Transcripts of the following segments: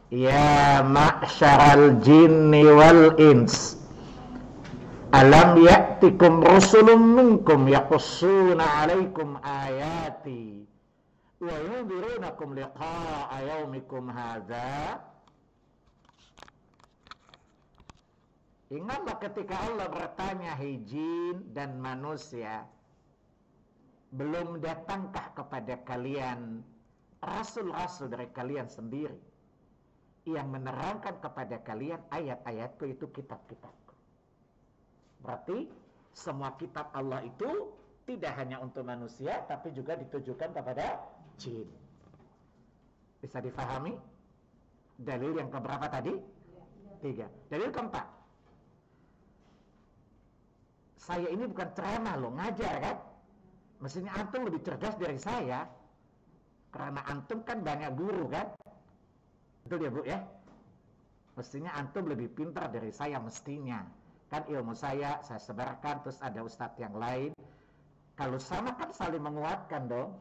Ya ma'syaral jinni wal ins, alam ya'tikum rusulun minkum yaqussuna 'alaikum ayati wa yunzirunakum liqa'a yaumikum hadza. Ingatlah ketika Allah bertanya, hai jin dan manusia, belum datangkah kepada kalian rasul-rasul dari kalian sendiri yang menerangkan kepada kalian ayat-ayatku, itu kitab-kitabku. Berarti semua kitab Allah itu tidak hanya untuk manusia, tapi juga ditujukan kepada jin. Bisa difahami? Dalil yang keberapa tadi? 3. Dalil keempat, saya ini bukan ceramah loh, ngajar kan? Mestinya antum lebih cerdas dari saya, karena antum kan banyak guru kan? Betul ya Bu ya? Mestinya antum lebih pintar dari saya mestinya. Kan ilmu saya sebarkan, terus ada ustadz yang lain. Kalau sama kan saling menguatkan dong.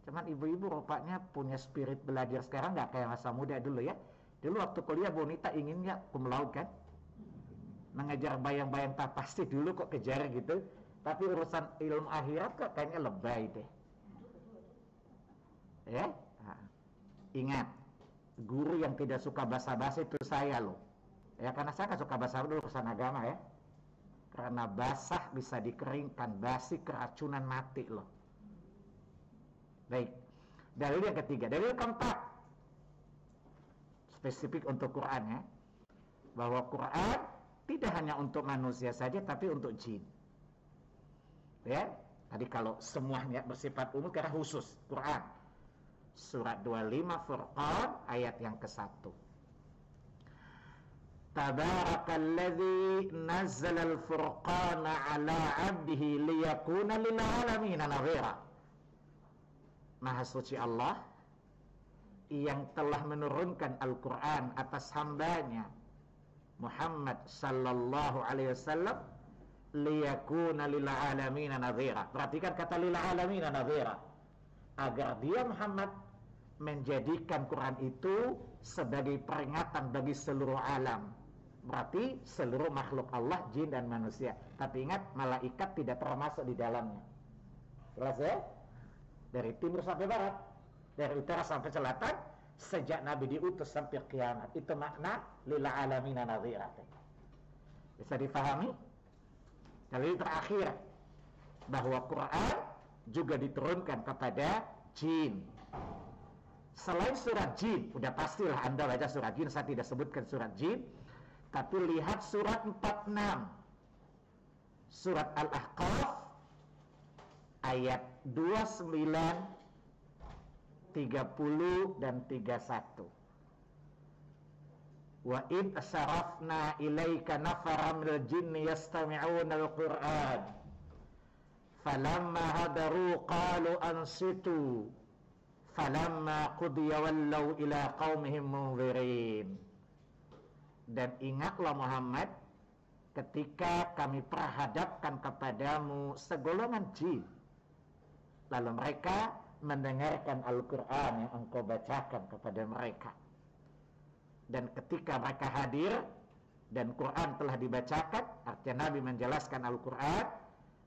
Cuman ibu-ibu rupanya punya spirit belajar sekarang nggak kayak masa muda dulu ya. Dulu waktu kuliah Bonita inginnya cum laude kan? Mengejar bayang-bayang tak pasti dulu kok kejar gitu. Tapi urusan ilmu akhirat kok kayaknya lebay deh. Ya? Nah, ingat, guru yang tidak suka basa-basi itu saya loh. Ya, karena saya nggak suka basa-basi dulu urusan agama ya. Karena basah bisa dikeringkan, basi keracunan mati loh. Baik. Dalil yang ketiga, dalil keempat, spesifik untuk Quran ya. Bahwa Quran tidak hanya untuk manusia saja, tapi untuk jin. Ya, tadi kalau semuanya bersifat umum, karena khusus Quran. Surat 25 Furqan ayat yang ke-1. Tabarakalladzi nazzalal furqana ala 'abdihi liyakuna lil 'alamin nadhira. Maha suci Allah yang telah menurunkan Al-Quran atas hambanya Muhammad sallallahu alaihi wasallam, liyakuna lil 'alamin nadhira. Perhatikan kata lil 'alamin nadhira, agar dia Muhammad menjadikan Quran itu sebagai peringatan bagi seluruh alam. Berarti seluruh makhluk Allah, jin dan manusia. Tapi ingat, malaikat tidak termasuk di dalamnya. Jelas ya? Dari timur sampai barat, dari utara sampai selatan, sejak Nabi diutus sampai kiamat. Itu makna lil alamin nadhira. Bisa difahami? Dalil terakhir, bahwa Quran juga diturunkan kepada jin. Selain surat jin, udah pastilah Anda baca surat jin, saya tidak sebutkan surat jin. Tapi lihat surat 46, surat Al-Ahqaf ayat 29, 30 dan 31. Wa id sarafna ilaika nafaram minal jinni yastami'una al-Qur'an falamma hadaru qalu ansitu falamma qudiya wallaw ila qaumihim munzirin. Dan ingatlah Muhammad, ketika kami perhadapkan kepadamu segolongan jin, lalu mereka mendengarkan Al-Quran yang engkau bacakan kepada mereka. Dan ketika mereka hadir dan Quran telah dibacakan, artinya Nabi menjelaskan Al-Quran,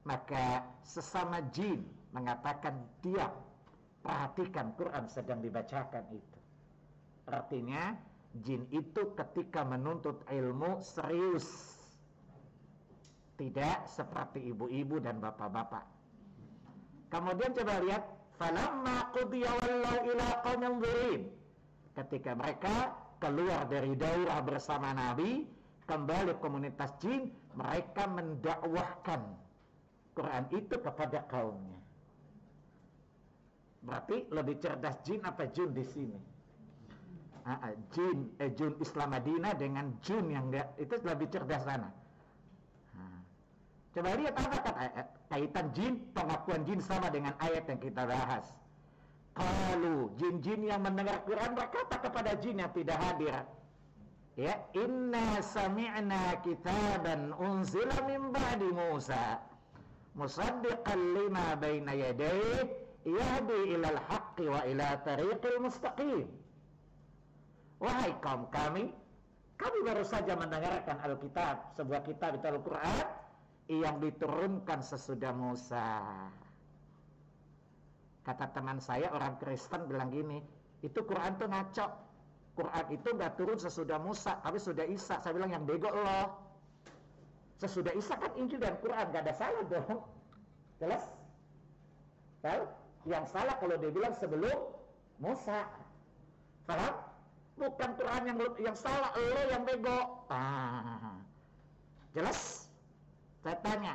maka sesama jin mengatakan, diam, perhatikan Quran sedang dibacakan itu. Artinya jin itu ketika menuntut ilmu serius, tidak seperti ibu-ibu dan bapak-bapak. Kemudian coba lihat, falamma qudiya wallaw ila qaumin munzirin. Ketika mereka keluar dari daurah bersama Nabi, kembali komunitas jin, mereka mendakwahkan Quran itu kepada kaumnya. Berarti lebih cerdas jin apa jun di sini? Jun Islam Madinah dengan jun yang enggak, itu lebih cerdas sana. Coba lihat apa kaitan jin, pengakuan jin sama dengan ayat yang kita bahas. Qalu, jin-jin yang mendengar Quran berkata kepada jin yang tidak hadir, ya, inna sami'na kitaban unzila min ba'di Musa musaddiqan lima baina yadayhi yahdi ilal haqqi wa ila tariqil mustaqim. Wahai kaum kami baru saja mendengarkan Alkitab, sebuah kitab itu Al-Quran yang diturunkan sesudah Musa. Kata teman saya orang Kristen bilang gini, itu Quran tuh ngaco. Quran itu gak turun sesudah Musa, tapi sudah Isa. Saya bilang yang bego loh. Sesudah Isa kan Injil dan Quran, gak ada salah dong. Jelas? Tahu? Yang salah kalau dia bilang sebelum Musa. Paham? Bukan Quran yang salah, lo yang bego. Jelas? Saya tanya,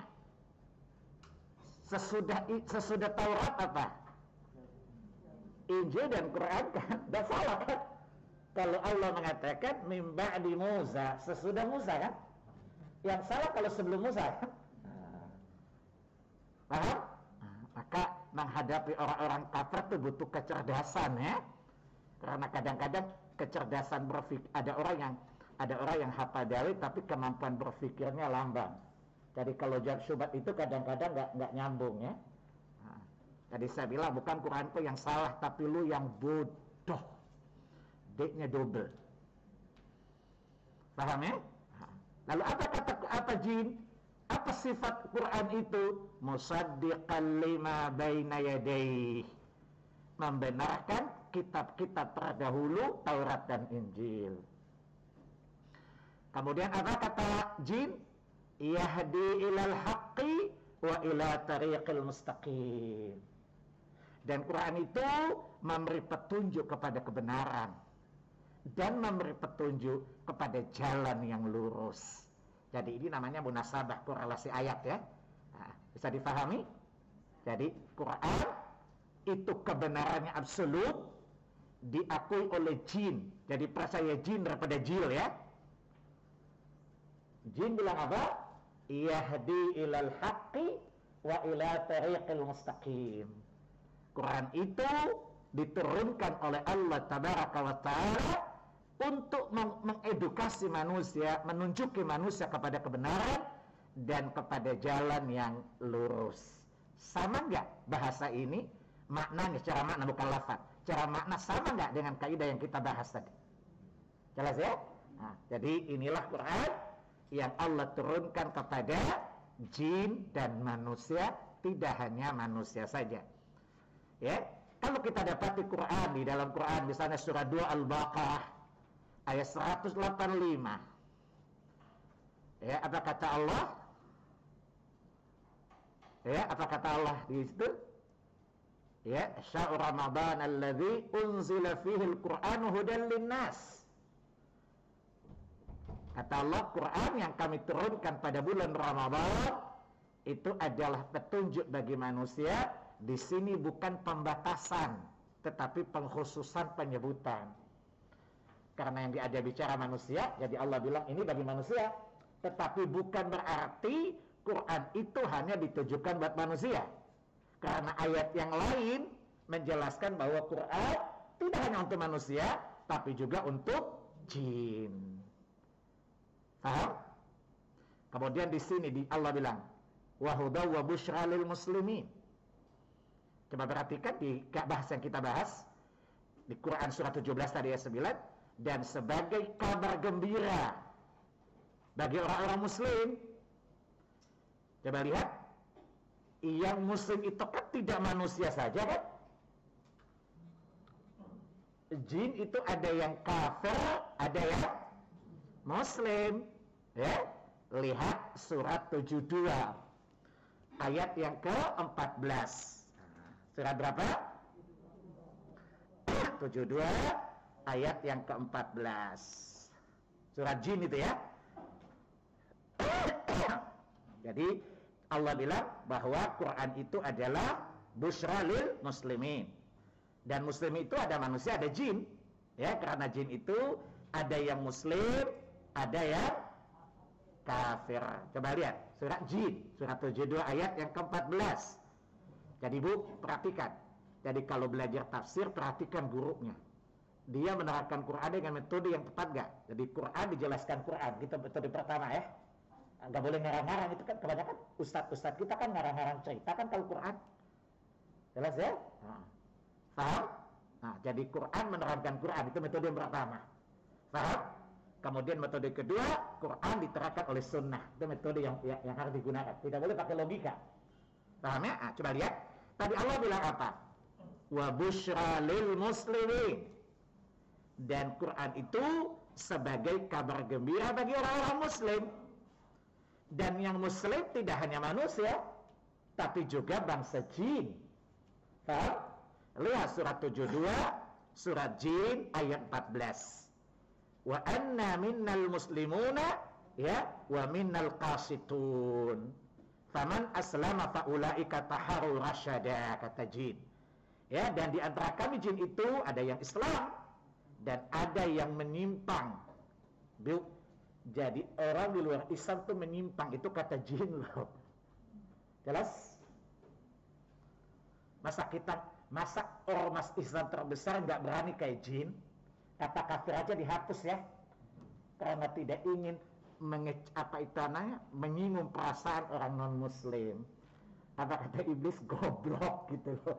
sesudah Taurat apa? Injil dan Quran kan? Tidak salah kan? Kalau Allah mengatakan mim ba'di Musa, sesudah Musa kan? Yang salah kalau sebelum Musa kan? Paham? Maka menghadapi orang-orang kafir itu butuh kecerdasan ya. Karena kadang-kadang kecerdasan berpikir, ada orang yang hafal dalil tapi kemampuan berpikirnya lamban. Jadi kalau jawab syubhat itu kadang-kadang nggak nyambung ya. Tadi saya bilang bukan Quran itu yang salah, tapi lu yang bodoh. D-nya double. Paham ya? Lalu apa jin? Apa sifat Quran itu? Musaddiqan lima baina yadayhi. Membenarkan kitab-kitab terdahulu, Taurat dan Injil. Kemudian apa kata jin? Yahdi ilal haqqi wa ila tariqil mustaqim. Dan Quran itu memberi petunjuk kepada kebenaran dan memberi petunjuk kepada jalan yang lurus. Jadi ini namanya munasabah, korelasi ayat ya. Bisa difahami? Jadi Quran itu kebenarannya absolut, diakui oleh jin. Jadi percaya jin daripada jil ya. Jin bilang apa? Yahdi ilal haqqi wa ila tariqil mustaqim. Quran itu diturunkan oleh Allah Tabaraka wa Ta'ala untuk mengedukasi manusia, menunjuki manusia kepada kebenaran dan kepada jalan yang lurus. Sama nggak bahasa ini? Maknanya, cara makna bukan lafaz. Cara makna sama nggak dengan kaidah yang kita bahas tadi? Jelas ya? Nah, jadi inilah Quran yang Allah turunkan kepada jin dan manusia, tidak hanya manusia saja. Ya, kalau kita dapati Quran di dalam Quran misalnya surah 2 Al-Baqarah ayat 185. Ya, apa kata Allah? Ya, apa kata Allah di situ? Ya, syahr Ramadan alladzi unzila fihi al-Qur'anu hudan linnas. Kata Allah, Quran yang kami turunkan pada bulan Ramadan itu adalah petunjuk bagi manusia. Di sini bukan pembatasan, tetapi pengkhususan penyebutan. Karena yang ada bicara manusia, jadi Allah bilang ini bagi manusia. Tetapi bukan berarti Quran itu hanya ditujukan buat manusia. Karena ayat yang lain menjelaskan bahwa Quran tidak hanya untuk manusia, tapi juga untuk jin. Paham? Kemudian di sini Allah bilang, wa hudaw wa busyra lil muslimin. Coba perhatikan di bahasa yang kita bahas di Quran surah 17 tadi ayat 9, dan sebagai kabar gembira bagi orang-orang muslim. Coba lihat, yang muslim itu kan tidak manusia saja kan? Jin itu ada yang kafir, ada yang muslim. Ya, lihat surat 72 ayat yang ke-14. Surat berapa? 72 ayat yang ke-14. Surat jin itu ya. Jadi Allah bilang bahwa Quran itu adalah busyra lil muslimin. Dan muslim itu ada manusia, ada jin. Ya, karena jin itu ada yang muslim, ada yang kafir. Coba lihat surat jin, surat 72 ayat yang ke-14. Jadi Bu, perhatikan. Jadi kalau belajar tafsir, perhatikan gurunya. Dia menerangkan Quran dengan metode yang tepat gak? Jadi Quran dijelaskan Quran, kita metode pertama ya. Gak boleh ngarang-ngarang, itu kan kebanyakan ustadz-ustadz kita kan ngarang-ngarang cerita kan kalau Quran. Jelas ya? Paham? Nah, jadi Quran menerangkan Quran, itu metode yang pertama. Paham? Kemudian metode kedua, Quran diterapkan oleh sunnah. Itu metode yang harus digunakan. Tidak boleh pakai logika. Paham ya? Nah, coba lihat. Tadi Allah bilang apa? Wa busyra lil muslimin. Dan Quran itu sebagai kabar gembira bagi orang-orang muslim. Dan yang muslim tidak hanya manusia, tapi juga bangsa jin. Paham? Lihat surat 72, surat jin ayat 14. Wa anna minnal muslimuna ya wa minnal qasitun faman aslama faulaika taharu rasyada, kata jin. Ya, dan di antara kami jin itu ada yang Islam dan ada yang menyimpang. Jadi orang di luar Islam itu menyimpang, itu kata jin loh. Jelas? Masa ormas Islam terbesar nggak berani kayak jin? Kata kafir aja dihapus ya, karena tidak ingin menyinggung perasaan orang non muslim. Apa kata iblis? Goblok gitu loh.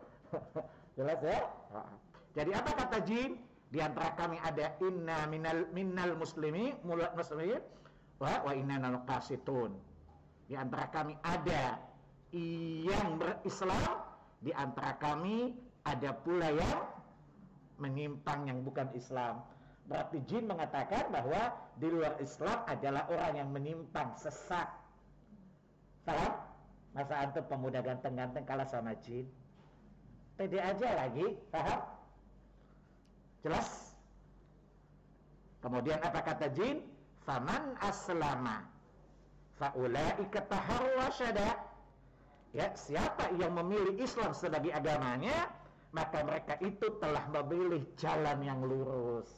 Jelas ya? Jadi apa kata jin? Di antara kami ada inna minnal muslimin wa inna nal qasitun. Di antara kami ada yang berislam, di antara kami ada pula yang menyimpang yang bukan Islam. Berarti jin mengatakan bahwa di luar Islam adalah orang yang menyimpang, sesat. Salah? Masa antum pemuda ganteng-ganteng kalah sama jin? Pede aja lagi, paham? Jelas? Kemudian apa kata jin? Faman aslama faulaika taharru rasyada. Ya, siapa yang memilih Islam sebagai agamanya, maka mereka itu telah memilih jalan yang lurus.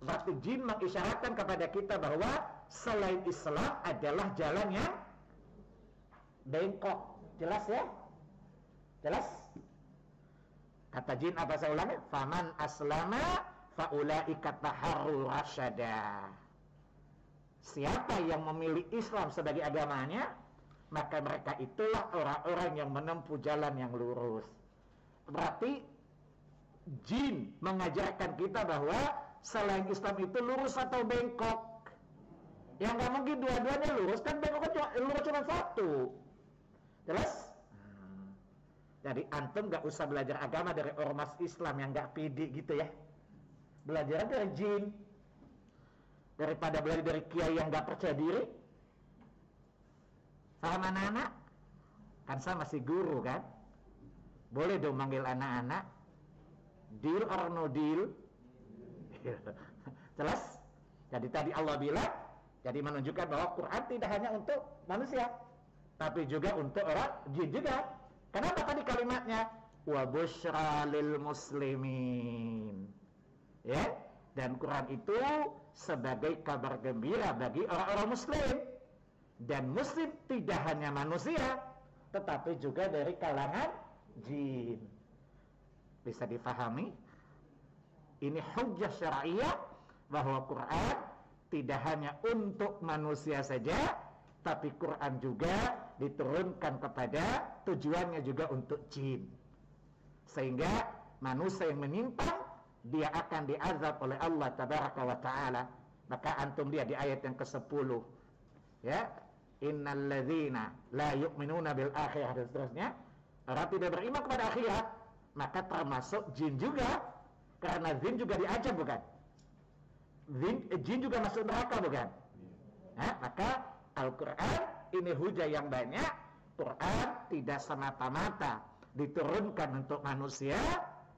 Berarti jin mengisyaratkan kepada kita bahwa selain Islam adalah jalan yang bengkok. Jelas ya? Jelas? Kata jin apa saya ulangi? Faman aslama faulaika taharru rasyada. Siapa yang memilih Islam sebagai agamanya, maka mereka itulah orang-orang yang menempuh jalan yang lurus. Berarti jin mengajarkan kita bahwa selain Islam itu lurus atau bengkok. Yang nggak mungkin dua-duanya lurus, kan bengkok kan lurus cuma satu. Jelas? Jadi antum nggak usah belajar agama dari ormas Islam yang nggak pede gitu ya. Belajar dari jin daripada belajar dari kiai yang nggak percaya diri. Paham anak-anak? Kan saya masih guru kan? Boleh dong manggil anak-anak deal or no deal. Jelas? Jadi tadi Allah bilang, jadi menunjukkan bahwa Quran tidak hanya untuk manusia, tapi juga untuk orang jin juga. Kenapa tadi kalimatnya? Wa busyra lil muslimin. Ya, dan Quran itu sebagai kabar gembira bagi orang-orang muslim. Dan muslim tidak hanya manusia, tetapi juga dari kalangan jin. Bisa difahami? Ini hujjah syar'iyah bahwa Quran tidak hanya untuk manusia saja, tapi Quran juga diturunkan kepada tujuannya juga untuk jin. Sehingga manusia yang menyimpang, dia akan diazab oleh Allah tabaraka wa ta'ala. Maka antum lihat di ayat yang ke-10. Ya, innal ladzina la yu'minuna bil akhirah dan seterusnya. Orang tidak beriman kepada akhirat, maka termasuk jin juga, karena jin juga diajar bukan? Jin juga masuk neraka bukan? Nah, maka Al-Quran ini hujah yang banyak. Quran tidak semata-mata diturunkan untuk manusia,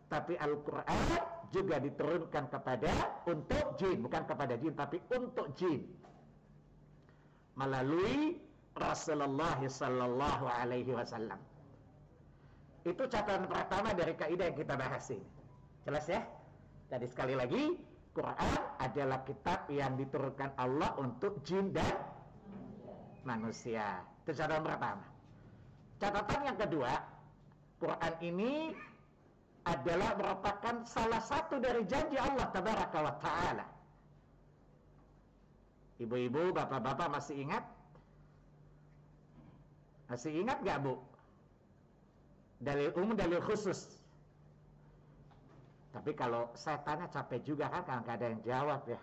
tapi Al-Quran juga diturunkan untuk jin, bukan kepada jin, tapi untuk jin, melalui Rasulullah sallallahu alaihi wasallam. Itu catatan pertama dari kaidah yang kita bahas ini. Jelas ya? Jadi sekali lagi, Quran adalah kitab yang diturunkan Allah untuk jin dan manusia. Itu catatan pertama. Catatan yang kedua, Quran ini adalah merupakan salah satu dari janji Allah tabaraka wa ta'ala. Ibu-ibu, bapak-bapak masih ingat? Masih ingat gak Bu? Dalil umum, dalil khusus. Tapi kalau saya tanya capek juga kan, kalau nggak ada yang jawab ya.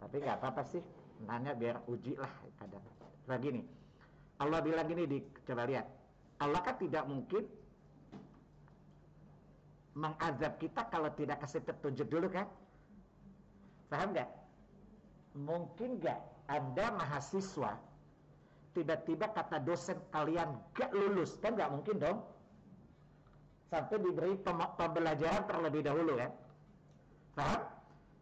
Tapi nggak apa-apa sih, nanya biar uji lah kadang. Begini, Allah bilang gini, coba lihat. Allah kan tidak mungkin mengazab kita kalau tidak kasih petunjuk dulu kan? Paham nggak? Mungkin nggak Anda mahasiswa tiba-tiba kata dosen kalian gak lulus, kan nggak mungkin dong. Sampai diberi pembelajaran terlebih dahulu kan? Paham?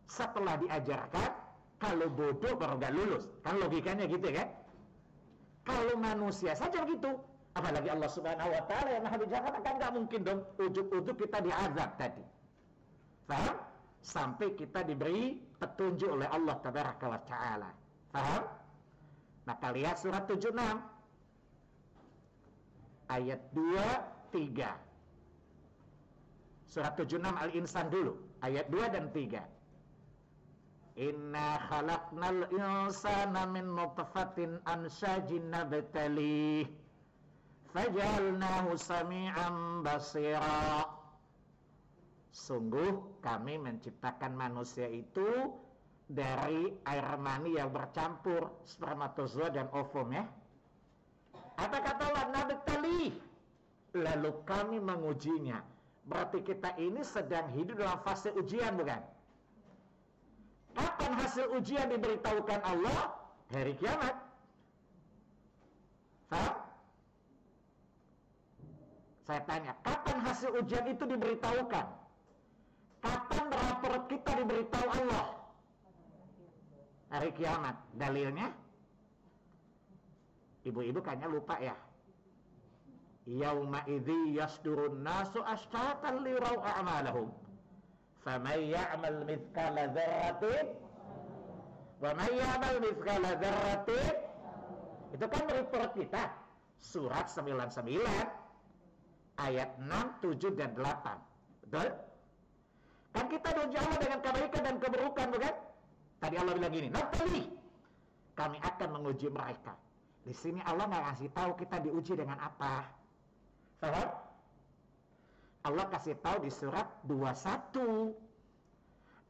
Setelah diajarkan, kalau bodoh baru gak lulus, kan logikanya gitu kan? Kalau manusia saja gitu, apalagi Allah Subhanahu Wa Taala yang Maha Bijaksana, kan nggak mungkin dong ujuk-ujuk kita diazab tadi. Paham? Sampai kita diberi petunjuk oleh Allah Tabaraka wa Ta'ala. Paham? Maka lihat surat 76 ayat 2-3. Surat 76 Al-Insan dulu, ayat 2 dan 3. Inna khalaqnal insana min nutfatin amsyajin nabtalih fajalnahu sami'an basira. Sungguh kami menciptakan manusia itu dari air mani yang bercampur spermatozoa dan ovum ya. Apa kata Allah? Nabtalih. Lalu kami mengujinya. Berarti kita ini sedang hidup dalam fase ujian, bukan? Kapan hasil ujian diberitahukan Allah? Hari kiamat. Faham? Saya tanya, kapan hasil ujian itu diberitahukan? Kapan rapor kita diberitahu Allah? Hari kiamat. Dalilnya? Ibu-ibu kayaknya lupa ya. Yauma idzi yasdurun nasu ashtatan liraw a'malahum. Faman ya'mal mithqala dzarratin wa man ya'mal mithqala dzarratin. Itu kan report kita. Surat 99 ayat 6, 7 dan 8. Betul? Kan kita diuji Allah dengan kebaikan dan keburukan, bukan? Tadi Allah bilang gini, nanti kami akan menguji mereka. Di sini Allah nggak kasih tahu kita diuji dengan apa. Faham? Allah kasih tahu di surat 21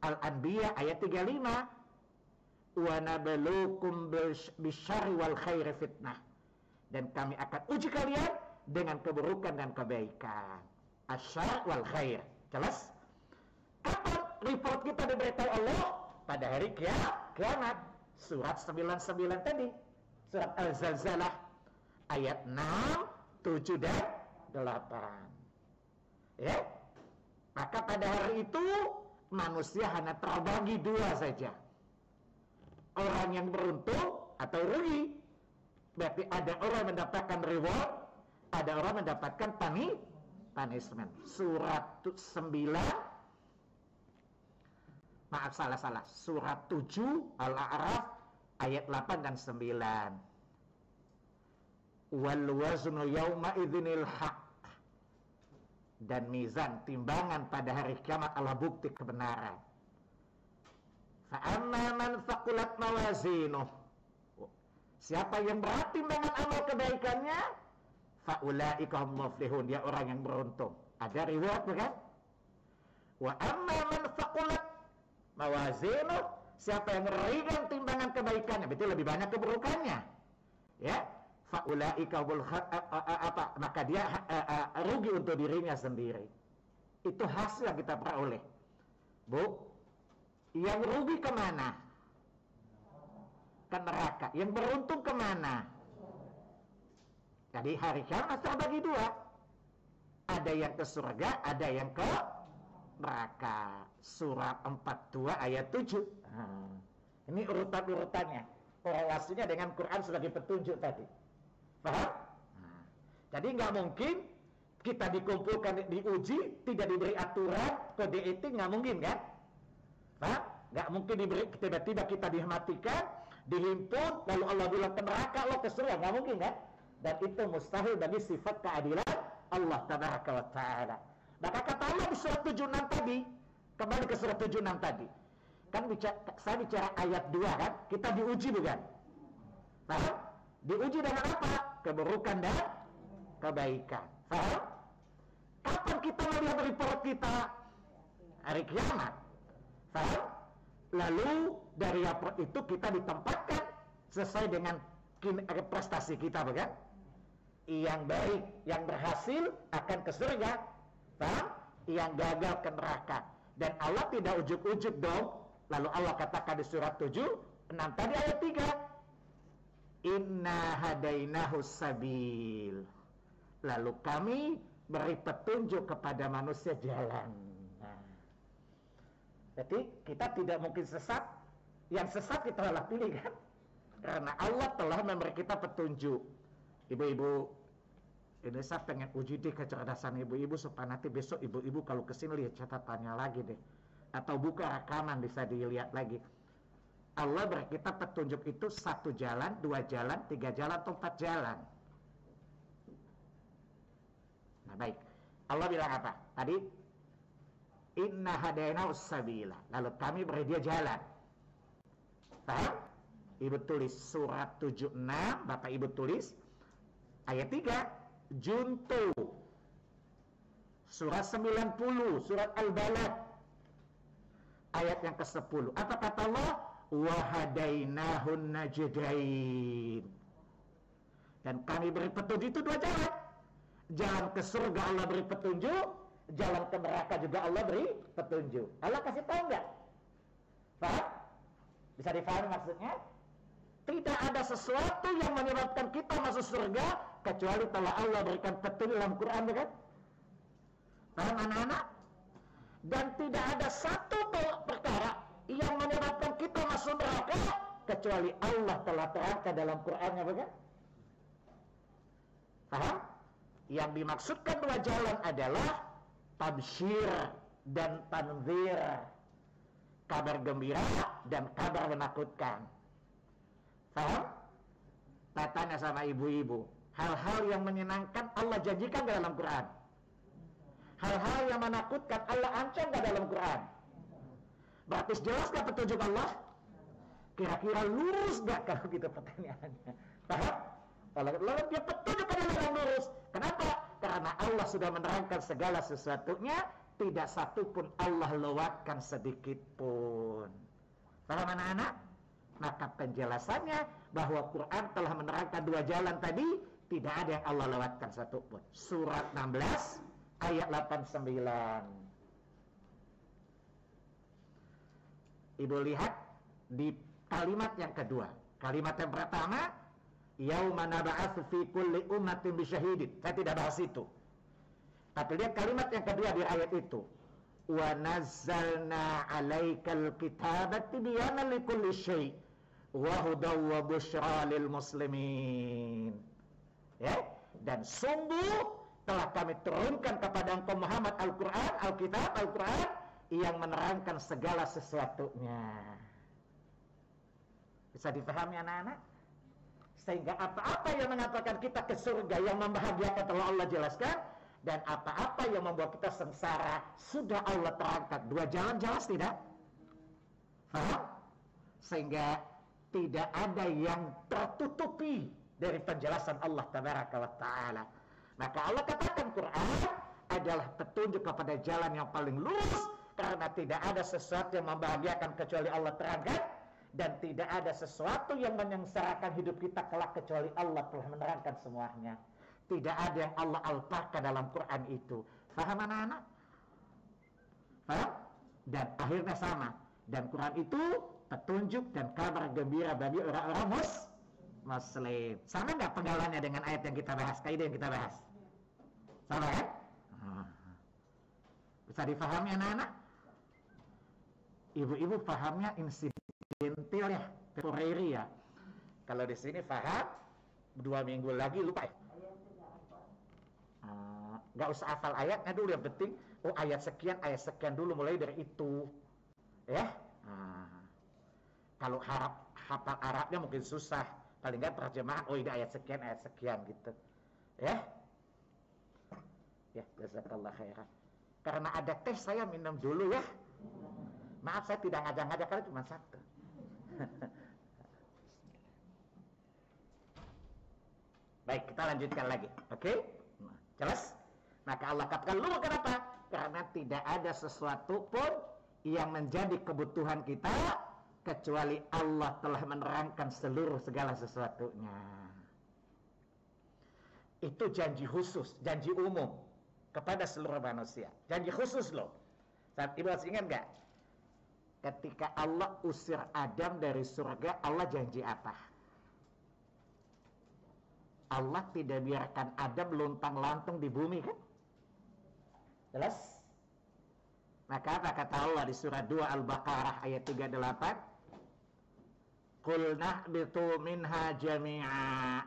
Al-Anbiya ayat 35. Wa nabluukum bisyarri wal khairi fitnah. Dan kami akan uji kalian dengan keburukan dan kebaikan. Asyar wal khair. Jelas? Kapan report kita diberitahu Allah? Pada hari kiamat. Surat 99 tadi. Surat Al-Zalzalah ayat 6, 7 dan 8. Ya. Maka pada hari itu manusia hanya terbagi dua saja. Orang yang beruntung atau rugi. Berarti ada orang mendapatkan reward, ada orang mendapatkan punishment. Surat 9, maaf salah. Surat 7 Al-A'raf ayat 8 dan 9. Wal waznu yawma idzinil haq. Dan mizan, timbangan pada hari kiamat adalah bukti kebenaran. Fa'amma man thaqulat mawazinuh. Siapa yang berat timbangan amal kebaikannya, fa'ulaika hum muflihun, dia orang yang beruntung. Ada reward, bukan? Wa amma man thaqulat mawazinuh, siapa yang ringan timbangan kebaikannya, berarti lebih banyak keburukannya. Ya, fa'ulaika maka dia rugi untuk dirinya sendiri. Itu hasil yang kita peroleh. Bu, yang rugi kemana? Ke neraka. Yang beruntung kemana? Jadi hari kiamat terbagi dua. Ada yang ke surga, ada yang ke neraka. Surat 42 ayat 7. Ini urutan-urutannya. Korelasinya dengan Quran sebagai petunjuk tadi. Paham? Jadi nggak mungkin kita dikumpulkan, diuji, tidak diberi aturan, kode etik, nggak mungkin kan? Paham? Nggak mungkin diberi, tiba-tiba kita dimatikan, dihimpun, lalu Allah bilang ke neraka, Allah ke surga, nggak mungkin kan? Dan itu mustahil bagi sifat keadilan Allah Tabaraka wa Ta'ala. Maka kata Allah di surat 76 tadi, kembali ke surat 76 tadi, kan saya bicara ayat 2 kan, kita diuji bukan? Paham? Diuji dengan apa? Keburukan dan kebaikan. Paham? Kapan kita melihat report kita? hari kiamat. Paham? Lalu dari rapor itu kita ditempatkan sesuai dengan prestasi kita, bukan? Yang baik, yang berhasil akan ke surga. Paham? Yang gagal ke neraka. Dan Allah tidak ujuk-ujuk dong. Lalu Allah katakan di surat 7, 6 tadi ayat 3. Inna hadainahu sabil. Lalu kami beri petunjuk kepada manusia jalan. Nah, jadi kita tidak mungkin sesat. Yang sesat kita telah pilih, kan? Karena Allah telah memberi kita petunjuk. Ibu-ibu, ini saya pengen uji deh kecerdasan ibu-ibu supaya nanti besok ibu-ibu kalau kesini lihat catatannya lagi deh. Atau buka rekaman bisa dilihat lagi. Allah beri kita petunjuk itu 1 jalan, 2 jalan, 3 jalan, atau 4 jalan. Nah baik, Allah bilang apa? Tadi inna hadainahu sabila. Lalu kami beri dia jalan. Paham? Ibu tulis surat 76, Bapak Ibu tulis ayat 3, Juntu. Surat 90, surat Al-Balad ayat yang ke-10. Apa kata Allah? Wa hadainahun najdain. Dan kami beri petunjuk itu 2 jalan. Jalan ke surga Allah beri petunjuk, jalan ke neraka juga Allah beri petunjuk. Allah kasih tahu enggak? Paham? Bisa difahami maksudnya? Tidak ada sesuatu yang menyebabkan kita masuk surga kecuali telah Allah berikan petunjuk dalam Quran, bukan? Paham anak-anak? Dan tidak ada satu perkara yang menyebabkan kita masuk neraka kecuali Allah telah terangkan dalam Qurannya, bukan? Paham? Yang dimaksudkan 2 jalan adalah tabsyir dan tanzir, kabar gembira dan kabar menakutkan. Paham? Saya tanya sama ibu-ibu, hal-hal yang menyenangkan Allah janjikan dalam Quran. Hal-hal yang menakutkan Allah ancam gak dalam Quran. Berarti jelas gak petunjuk Allah? Kira-kira lurus gak kalau gitu pertanyaannya? Paham? Kalau dia petunjuk adalah yang lurus. Kenapa? Karena Allah sudah menerangkan segala sesuatunya, tidak satu pun Allah lewatkan sedikit pun. Paham anak-anak? Maka penjelasannya bahwa Quran telah menerangkan 2 jalan tadi, tidak ada yang Allah lewatkan satu pun. Surat 16 ayat 89. Ibu lihat di kalimat yang kedua. Kalimat yang pertama, yauma nab'atsu fi kulli ummatin bisyahidin. Saya tidak bahas itu. Tapi lihat kalimat yang kedua di ayat itu. Wa nazzalna 'alaikal kitaba tibyanan likulli syai' wa hudaw wa busyra lil muslimin. Ya, dan sungguh telah kami turunkan kepada engkau Muhammad Al-Quran, Alkitab, Al-Quran yang menerangkan segala sesuatunya. Bisa dipahami anak-anak? Sehingga apa-apa yang mengatakan kita ke surga, yang membahagiakan telah Allah jelaskan, dan apa-apa yang membuat kita sengsara sudah Allah terangkan. 2 jalan jelas tidak? Faham? Sehingga tidak ada yang tertutupi dari penjelasan Allah Tabaraka wa Ta'ala. Maka Allah katakan Quran adalah petunjuk kepada jalan yang paling lurus, karena tidak ada sesuatu yang membahagiakan kecuali Allah terangkan, dan tidak ada sesuatu yang menyengsarakan hidup kita kelak kecuali Allah telah menerangkan semuanya. Tidak ada yang Allah alparkan dalam Quran itu. Faham anak-anak? Faham? Dan akhirnya sama. Dan Quran itu petunjuk dan kabar gembira bagi orang-orang Muslim. Sama nggak penggalannya dengan ayat yang kita bahas, kaidah yang kita bahas? Sama kan? Bisa difahami anak-anak? Ibu-ibu pahamnya insidental ya, temporary ya. Kalau di sini paham, 2 minggu lagi lupa ya. Nggak usah hafal ayatnya dulu, yang penting ayat sekian dulu, mulai dari itu ya. Kalau hafal Arabnya mungkin susah, paling nggak terjemahan, ini ayat sekian gitu ya. Ya, jazakallah khairan. Karena ada teh saya minum dulu ya. Maaf saya tidak ngajak-ngajak, karena cuma 1. Baik, kita lanjutkan lagi. Oke? Jelas? Maka Allah katakan, lu kenapa? Karena tidak ada sesuatu pun yang menjadi kebutuhan kita kecuali Allah telah menerangkan seluruh segala sesuatunya. Itu janji khusus, janji umum kepada seluruh manusia. Janji khusus loh. Saat Ibu harus ingat gak? Ketika Allah usir Adam dari surga, Allah janji apa? Allah tidak biarkan Adam luntang-lantung di bumi kan? Jelas? Maka apa kata Allah di surah 2 Al-Baqarah ayat 38? Qul nahbitu minha jami'a.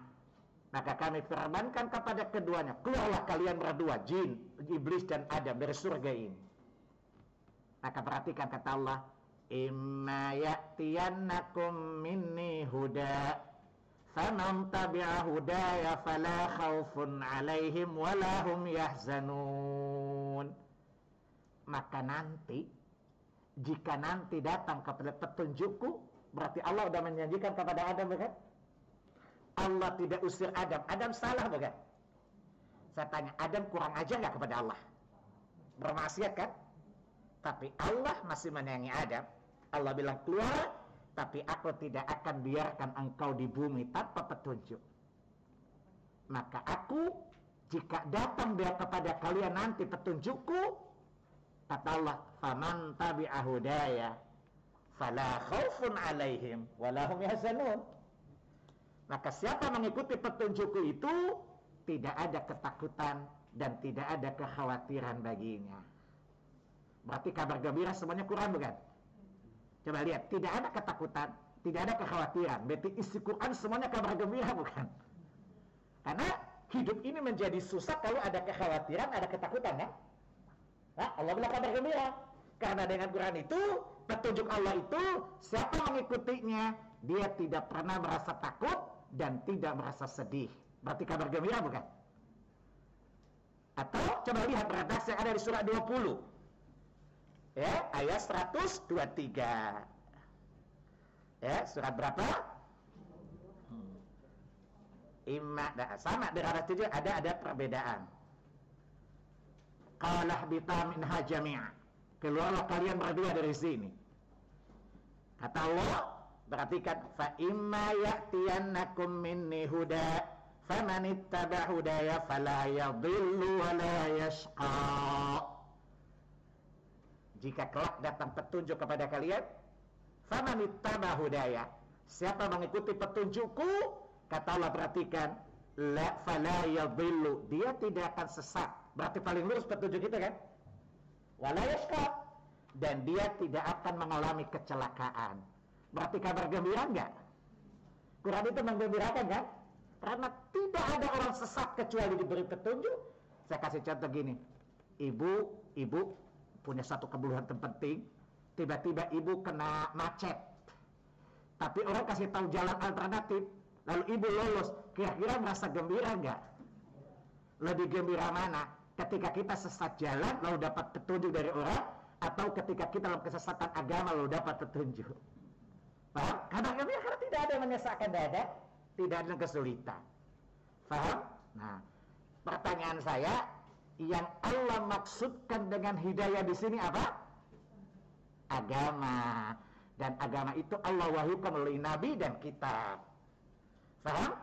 Maka kami firmankan kepada keduanya, keluarlah kalian berdua, jin, iblis dan Adam dari surga ini. Maka perhatikan kata Allah, imma ya'tiyannakum minni huda faman tabi'a hudaya fala khaufun 'alaihim wala hum yahzanun. Maka nanti, jika nanti datang kepada petunjukku, berarti Allah sudah menjanjikan kepada Adam, bukan? Allah tidak usir Adam. Adam salah, bukan? Saya tanya, Adam kurang ajar nggak kepada Allah? Bermaksiat kan? Tapi Allah masih menyayangi Adam. Allah bilang keluar, tapi aku tidak akan biarkan engkau di bumi tanpa petunjuk. Maka aku, jika datang dia kepada kalian nanti petunjukku, kata Allah, faman tabi'a hudaya fala khaufun 'alaihim wala hum yahzanun. Maka siapa mengikuti petunjukku itu tidak ada ketakutan dan tidak ada kekhawatiran baginya. Berarti kabar gembira semuanya Quran, bukan? Coba lihat, tidak ada ketakutan, tidak ada kekhawatiran. Berarti isi Quran semuanya kabar gembira, bukan? Karena hidup ini menjadi susah kalau ada kekhawatiran, ada ketakutan, ya? Nah, Allah bilang kabar gembira. Karena dengan Quran itu, petunjuk Allah itu, siapa mengikutinya, dia tidak pernah merasa takut dan tidak merasa sedih. Berarti kabar gembira, bukan? Atau coba lihat redaksi yang ada di surah 20. Ya, ayat 123. Ya, surat berapa? Sama dengan ayat 7 ada perbedaan. Qalah bitaminha jami'a. Keluarlah kalian berdua dari sini. Kata Allah, perhatikan, fa imma ya'tiyannakum minni huda faman ittaba hudaya fala yadhillu wa la yashqa. Jika kelak datang petunjuk kepada kalian, faman ittaba hudaya, siapa mengikuti petunjukku, kata Allah, perhatikan, la fala yadhillu, dia tidak akan sesat. Berarti paling lurus petunjuk kita kan? Wala yashqa, dan dia tidak akan mengalami kecelakaan. Berarti kabar gembira enggak? Quran itu menggembirakan kan? Karena tidak ada orang sesat kecuali diberi petunjuk. Saya kasih contoh gini. Ibu punya satu kebutuhan terpenting, tiba-tiba ibu kena macet. Tapi orang kasih tahu jalan alternatif, lalu ibu lolos. Kira-kira merasa gembira enggak? Lebih gembira mana? Ketika kita sesat jalan lalu dapat petunjuk dari orang, atau ketika kita dalam kesesatan agama lalu dapat petunjuk. Paham? Karena tidak ada yang menyesatkan dada, tidak ada kesulitan. Paham? Nah, pertanyaan saya, yang Allah maksudkan dengan hidayah di sini apa? Agama. Dan agama itu Allah wahyukan oleh Nabi dan kitab. Paham?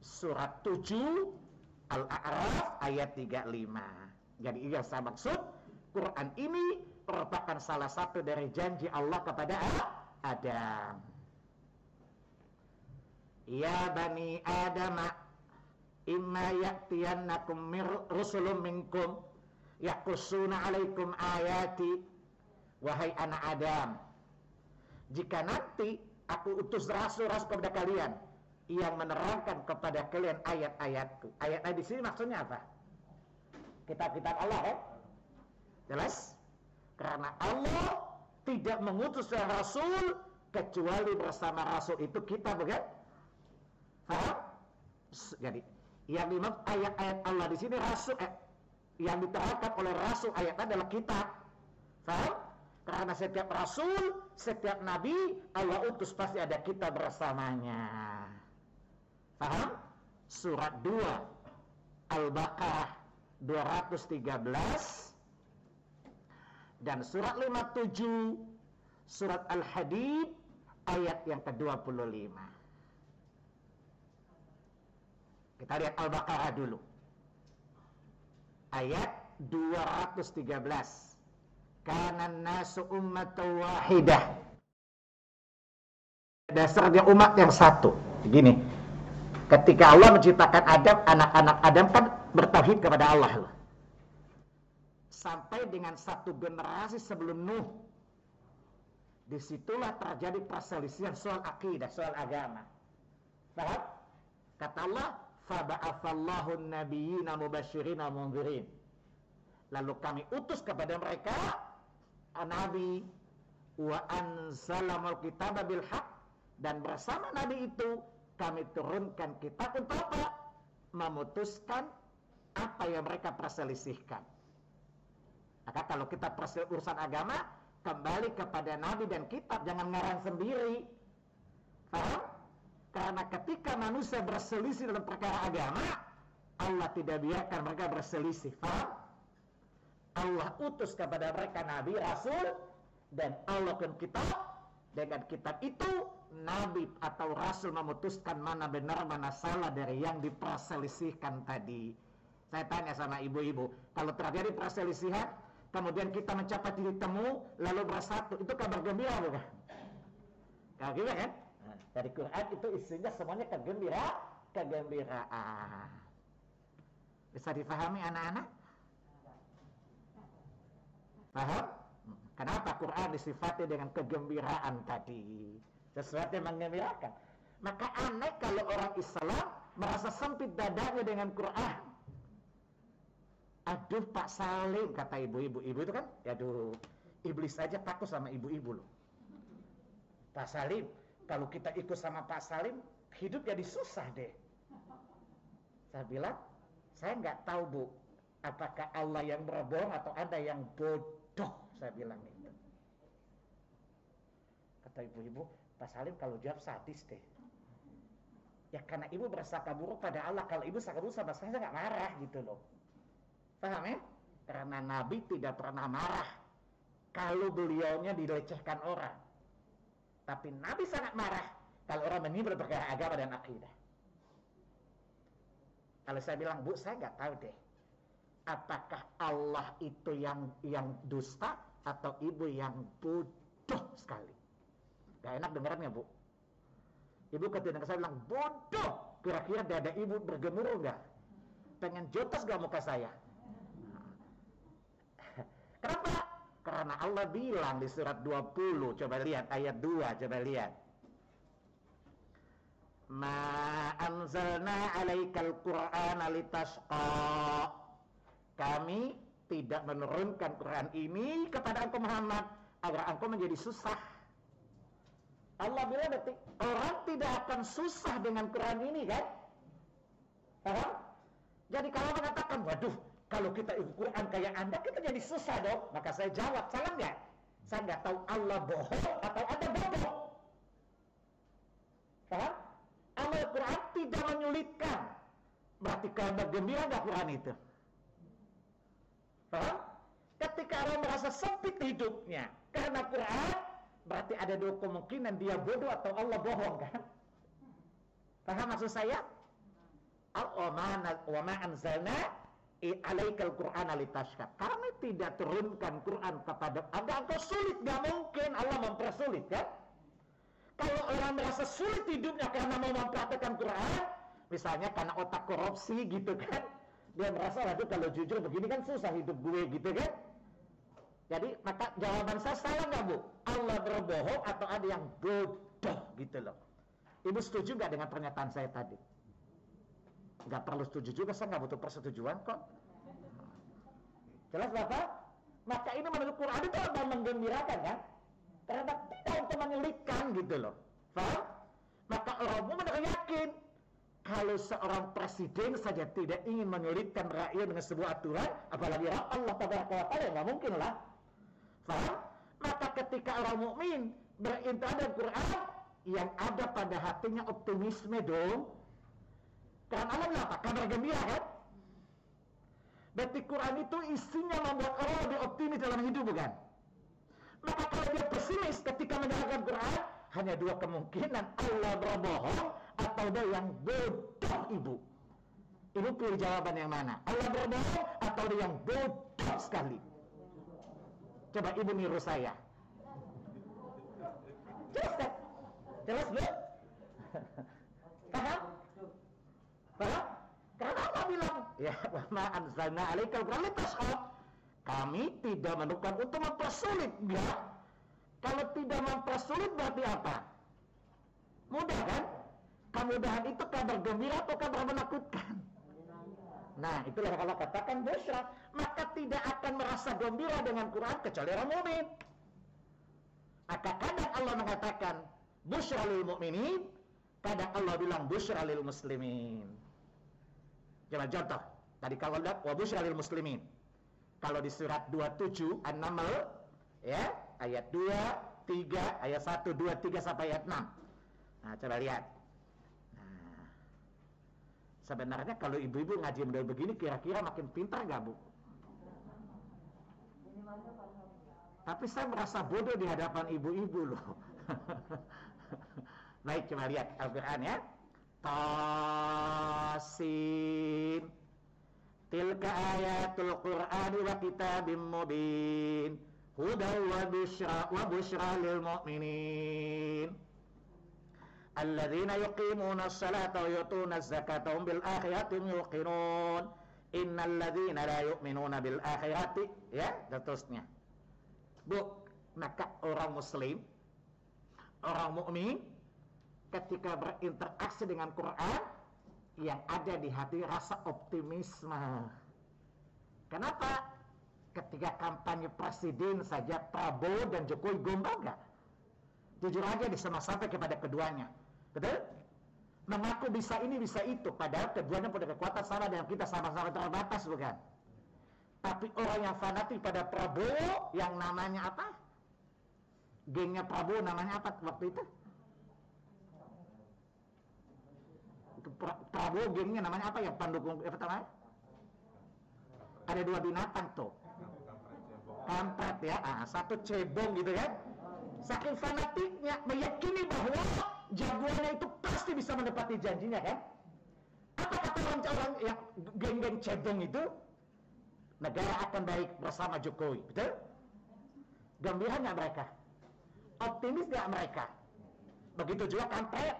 Surat 7 Al-A'raf ayat 35. Jadi yang saya maksud, Quran ini merupakan salah satu dari janji Allah kepada Adam. Ya bani Adam, imma ya'tiyannakum rusulun minkum yaqussuna 'alaikum ayati. Wahai anak Adam, jika nanti aku utus rasul-rasul kepada kalian yang menerangkan kepada kalian ayat-ayatku. Ayat-ayat di sini maksudnya apa? Kitab-kitab Allah, ya? Jelas? Karena Allah tidak mengutus rasul kecuali bersama rasul itu kita, bukan? Faham? Jadi, yang dimaksud ayat-ayat Allah di sini rasul, yang diterangkan oleh rasul ayat adalah kitab. Faham? Karena setiap rasul, setiap nabi Allah utus pasti ada kita bersamanya. Paham? Surat 2 Al-Baqarah 213 Dan surat 57 surat Al-Hadid ayat yang ke-25. Kita lihat Al-Baqarah dulu. Ayat 213. Kana nasu ummatan wahidah. Dasarnya umat yang satu. Begini. Ketika Allah menciptakan Adam, anak-anak Adam kan bertauhid kepada Allah. Sampai dengan satu generasi sebelum Nuh. Disitulah terjadi perselisihan soal akidah, soal agama. Paham? Kata Allah, faba'athallahu an-nabiyyina mubashshirina mundzirin. Lalu kami utus kepada mereka nabi wa anzalamul kitaba bil haqq, dan bersama nabi itu kami turunkan kitab untuk apa? Memutuskan apa yang mereka perselisihkan. Maka kalau kita urusan agama, kembali kepada nabi dan kitab, jangan ngarang sendiri. Paham? Karena ketika manusia berselisih dalam perkara agama, Allah tidak biarkan mereka berselisih. Paham? Allah utus kepada mereka nabi, rasul, dan Allah kan kitab. Dengan kitab itu nabi atau rasul memutuskan mana benar mana salah dari yang diperselisihkan tadi. Saya tanya sama ibu-ibu, kalau terjadi perselisihan kemudian kita mencapai titik temu lalu bersatu, itu kabar gembira bukan? Kabar gembira kan? Dari Quran itu isinya semuanya kegembiraan. Bisa difahami anak-anak? Paham? Kenapa Quran disifati dengan kegembiraan tadi? Sesuatu yang menggembirakan. Maka aneh kalau orang Islam merasa sempit dadanya dengan Quran. Aduh Pak Salim, kata ibu-ibu. Ibu itu kan, aduh, iblis aja takut sama ibu-ibu loh. Pak Salim, kalau kita ikut sama Pak Salim, hidup jadi susah deh. Saya bilang, saya nggak tahu Bu, apakah Allah yang berbohong atau ada yang bodoh, saya bilang itu. Kata ibu-ibu, Pak Salim kalau jawab sadis deh. Ya karena ibu bersangka buruk pada Allah, kalau ibu sangka buruk sama saya nggak marah gitu loh. Paham ya? Karena Nabi tidak pernah marah kalau beliaunya dilecehkan orang. Tapi Nabi sangat marah kalau orang menyinggung perkara agama dan akidah. Kalau saya bilang, Bu, saya nggak tahu deh, apakah Allah itu yang dusta atau ibu yang bodoh sekali. Gak enak dengarnya, Bu. Ibu ketika saya bilang bodoh, kira-kira dada ibu bergemuruh nggak? Pengen jotos gak muka saya? Kenapa? Karena Allah bilang di surat 20, coba lihat ayat 2, coba lihat. Ma anzalna 'alaikal Qur'ana litashqa. Kami tidak menurunkan Quran ini kepada engkau Muhammad agar engkau menjadi susah. Allah bilang orang tidak akan susah dengan Quran ini kan? Paham? Jadi kalau mengatakan, waduh, kalau kita ikut Quran kayak Anda, kita jadi susah dong. Maka saya jawab, salah nggak? Saya nggak tahu Allah bohong atau Anda bodoh. Paham? Amal Quran tidak menyulitkan. Berarti kalau bergembira nggak Quran itu? Paham? Ketika orang merasa sempit hidupnya karena Quran, berarti ada dua kemungkinan, dia bodoh atau Allah bohong kan? Paham maksud saya? Wa ma anzalna 'alaikal Qur'ana litashqa. Kami tidak turunkan Quran kepada Anda, engkau sulit, gak mungkin Allah mempersulit kan? Kalau orang merasa sulit hidupnya karena mau mempraktekkan Quran, misalnya karena otak korupsi gitu kan, dia merasa, waduh kalau jujur begini kan susah hidup gue gitu kan. Jadi maka jawaban saya salah nggak Bu? Allah berbohong atau ada yang bodoh gitu loh. Ibu setuju nggak dengan pernyataan saya tadi? Nggak perlu setuju juga, saya nggak butuh persetujuan kok. Jelas Bapak? Maka ini menurut Quran itu apa menggembirakan kan? Karena tidak untuk menyulitkan gitu loh. Paham? Maka orang mukmin yakin kalau seorang presiden saja tidak ingin menyulitkan rakyat dengan sebuah aturan, apalagi Allah Tabaraka wa Ta'ala, nggak mungkin lah. Paham? Maka ketika orang mukmin berintikat dengan Quran, yang ada pada hatinya optimisme dong. Karena Allah bilang apa? Kabar gembira kan? Berarti Quran itu isinya membuat orang lebih optimis dalam hidup bukan? Maka kalau dia pesimis ketika mendengarkan Quran, hanya dua kemungkinan, Allah berbohong atau dia yang bodoh ibu. Ibu pilih jawaban yang mana? Allah berbohong atau dia yang bodoh sekali? Coba ibu niru saya. Jelas kan? Jelas belum? Paham? Paham? Karena Allah bilang, ya, ma anzalna alaikal Qur'ana litashqa. Kami tidak menurunkan untuk mempersulit. Enggak. Kalau tidak mempersulit berarti apa? Mudah kan? Kemudahan itu kabar gembira atau kabar menakutkan? Nah, itulah kalau katakan busyra, maka tidak akan merasa gembira dengan Quran kecuali orang mukmin. Maka kadang Allah mengatakan busyra lil mu'minin, kadang Allah bilang busyra lil muslimin. Coba contoh. Tadi kalau lihat wa busyra lil muslimin. Kalau di surat 27 An-Naml, ya, ayat 2, 3, ayat 1, 2, 3 sampai ayat 6. Nah, coba lihat. Nah, sebenarnya kalau ibu-ibu ngaji model begini kira-kira makin pintar gak, Bu? Tapi saya merasa bodoh di hadapan ibu-ibu loh. Baik, coba lihat Al-Quran ya. Tasin. Tilka ayatul Qur'ani wa kitabim mubin. Hudaw wa busyra lil mu'minin. Alladzina yuqimuna as-salata wa yutuna az-zakata hum bil akhirati yuqinun. Innal ladzina la yu'minuna bil akhirati, ya, dan terusnya. Bu, maka orang muslim, orang mukmin ketika berinteraksi dengan Quran, yang ada di hati rasa optimisme. Kenapa? Ketika kampanye presiden saja Prabowo dan Jokowi gombal gak? Jujur aja disama sampai kepada keduanya. Betul? Mengaku bisa ini bisa itu, padahal keduanya punya kekuatan sama dengan kita, sama-sama terbatas, bukan? Tapi orang yang fanatik pada Prabowo, yang namanya apa? Gengnya Prabowo namanya apa waktu itu? Prabowo gengnya namanya apa, yang pendukung apa namanya? Ada dua binatang tuh. Kampret ya, satu cebong gitu kan. Saking fanatiknya meyakini bahwa jagoannya itu pasti bisa menepati janjinya kan. Apa kata orang yang geng-geng cebong itu? Negara akan baik bersama Jokowi, betul? Gembira nggak mereka? Optimis nggak mereka? Begitu juga kampret.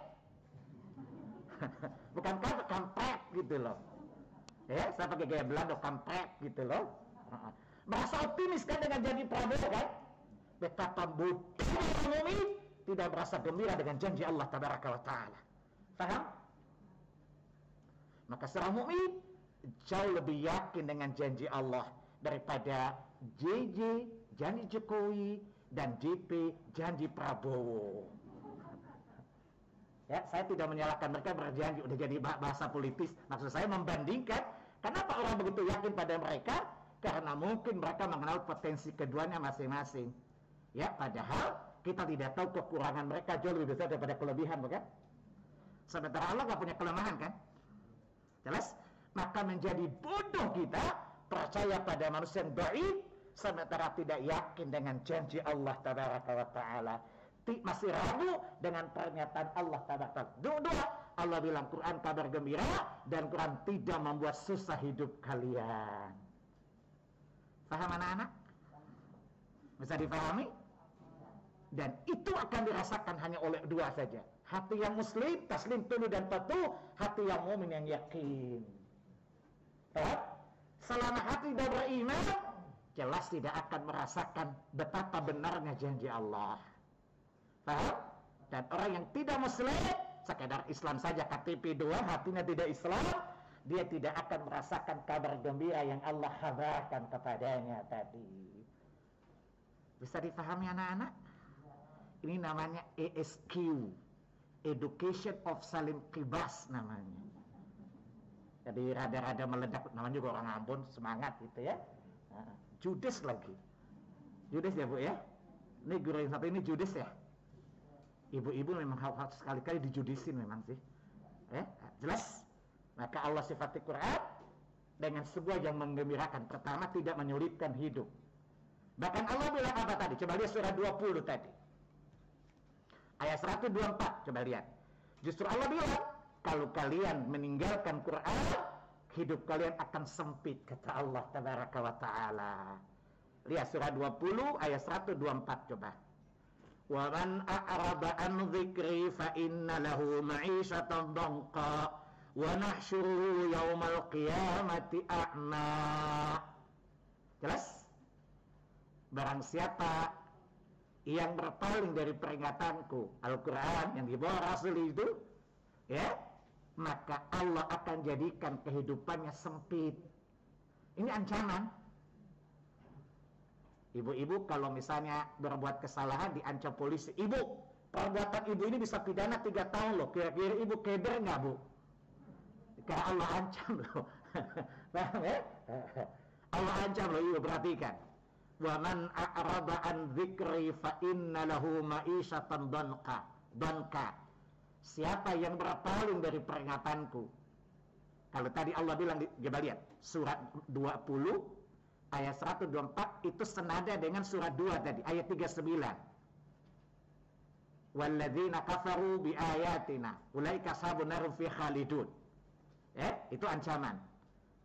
Bukan kampret gitu loh. Ya, saya pakai gaya Belanda, kampret gitu loh. Merasa optimis kan dengan janji Prabowo kan? Betapa bodoh orang mukmin tidak merasa gembira dengan janji Allah Tabaraka wa Ta'ala. Paham? Maka seorang mukmin jauh lebih yakin dengan janji Allah daripada JJ, janji Jokowi, dan JP, janji Prabowo. Ya, saya tidak menyalahkan mereka berjanji, udah jadi bahasa politis. Maksud saya membandingkan, kenapa orang begitu yakin pada mereka? Karena mungkin mereka mengenal potensi keduanya masing-masing. Ya, padahal kita tidak tahu kekurangan mereka jauh lebih besar daripada kelebihan, bukan? Sementara Allah nggak punya kelemahan, kan? Jelas? Maka menjadi bodoh kita percaya pada manusia yang baik, sementara tidak yakin dengan janji Allah Tabaraka wa Ta'ala. Masih ragu dengan pernyataan Allah Tabaraka. Dua, Allah bilang Quran kabar gembira, dan Quran tidak membuat susah hidup kalian. Paham anak-anak? Bisa dipahami? Dan itu akan dirasakan hanya oleh dua saja. Hati yang muslim, taslim, tunduk dan patuh. Hati yang mumin yang yakin. Selama hati tidak beriman, jelas tidak akan merasakan betapa benarnya janji Allah. Paham? Dan orang yang tidak muslim, sekedar Islam saja, KTP doang, hatinya tidak Islam, dia tidak akan merasakan kabar gembira yang Allah kabarkan kepadanya tadi. Bisa dipahami anak-anak? Ini namanya ESQ, Education of Salim Qibas namanya. Jadi rada-rada meledak, namanya juga orang Ambon, semangat gitu ya. Judes lagi. Judes ya Bu ya? Ini guru yang satu ini judes ya? Ibu-ibu memang harus sekali-kali dijudisin memang sih. Jelas? Maka Allah sifati Quran dengan sebuah yang menggembirakan. Pertama, tidak menyulitkan hidup. Bahkan Allah bilang apa tadi? Coba lihat surah 20 tadi. Ayat 124, coba lihat. Justru Allah bilang, kalau kalian meninggalkan Quran, hidup kalian akan sempit, kata Allah tabaraka wa ta'ala. Lihat surah 20 ayat 124, coba. Wa man a'rada an dzikri fa inna lahu ma'isyatan dhanqa wa nahsyuruhu yaumal qiyamati a'ma. Jelas? Barang siapa yang berpaling dari peringatanku, Al-Quran yang dibawa Rasul itu, ya, maka Allah akan jadikan kehidupannya sempit. Ini ancaman. Ibu-ibu kalau misalnya berbuat kesalahan diancam polisi, ibu, perbuatan ibu ini bisa pidana 3 tahun loh. Kira-kira ibu keder nggak, Bu? Karena Allah ancam loh. Paham ya? Allah ancam loh, ibu perhatikan. Wa man a'rada an dzikri fa inna lahu ma'isyatan dhanqa. Siapa yang berpaling dari peringatanku. Kalau tadi Allah bilang, coba lihat surat 20 ayat 124 itu senada dengan surat 2 tadi ayat 39. Walladzina kafaru bi ayatina ulaika ashabun nar fi khalidun. Itu ancaman.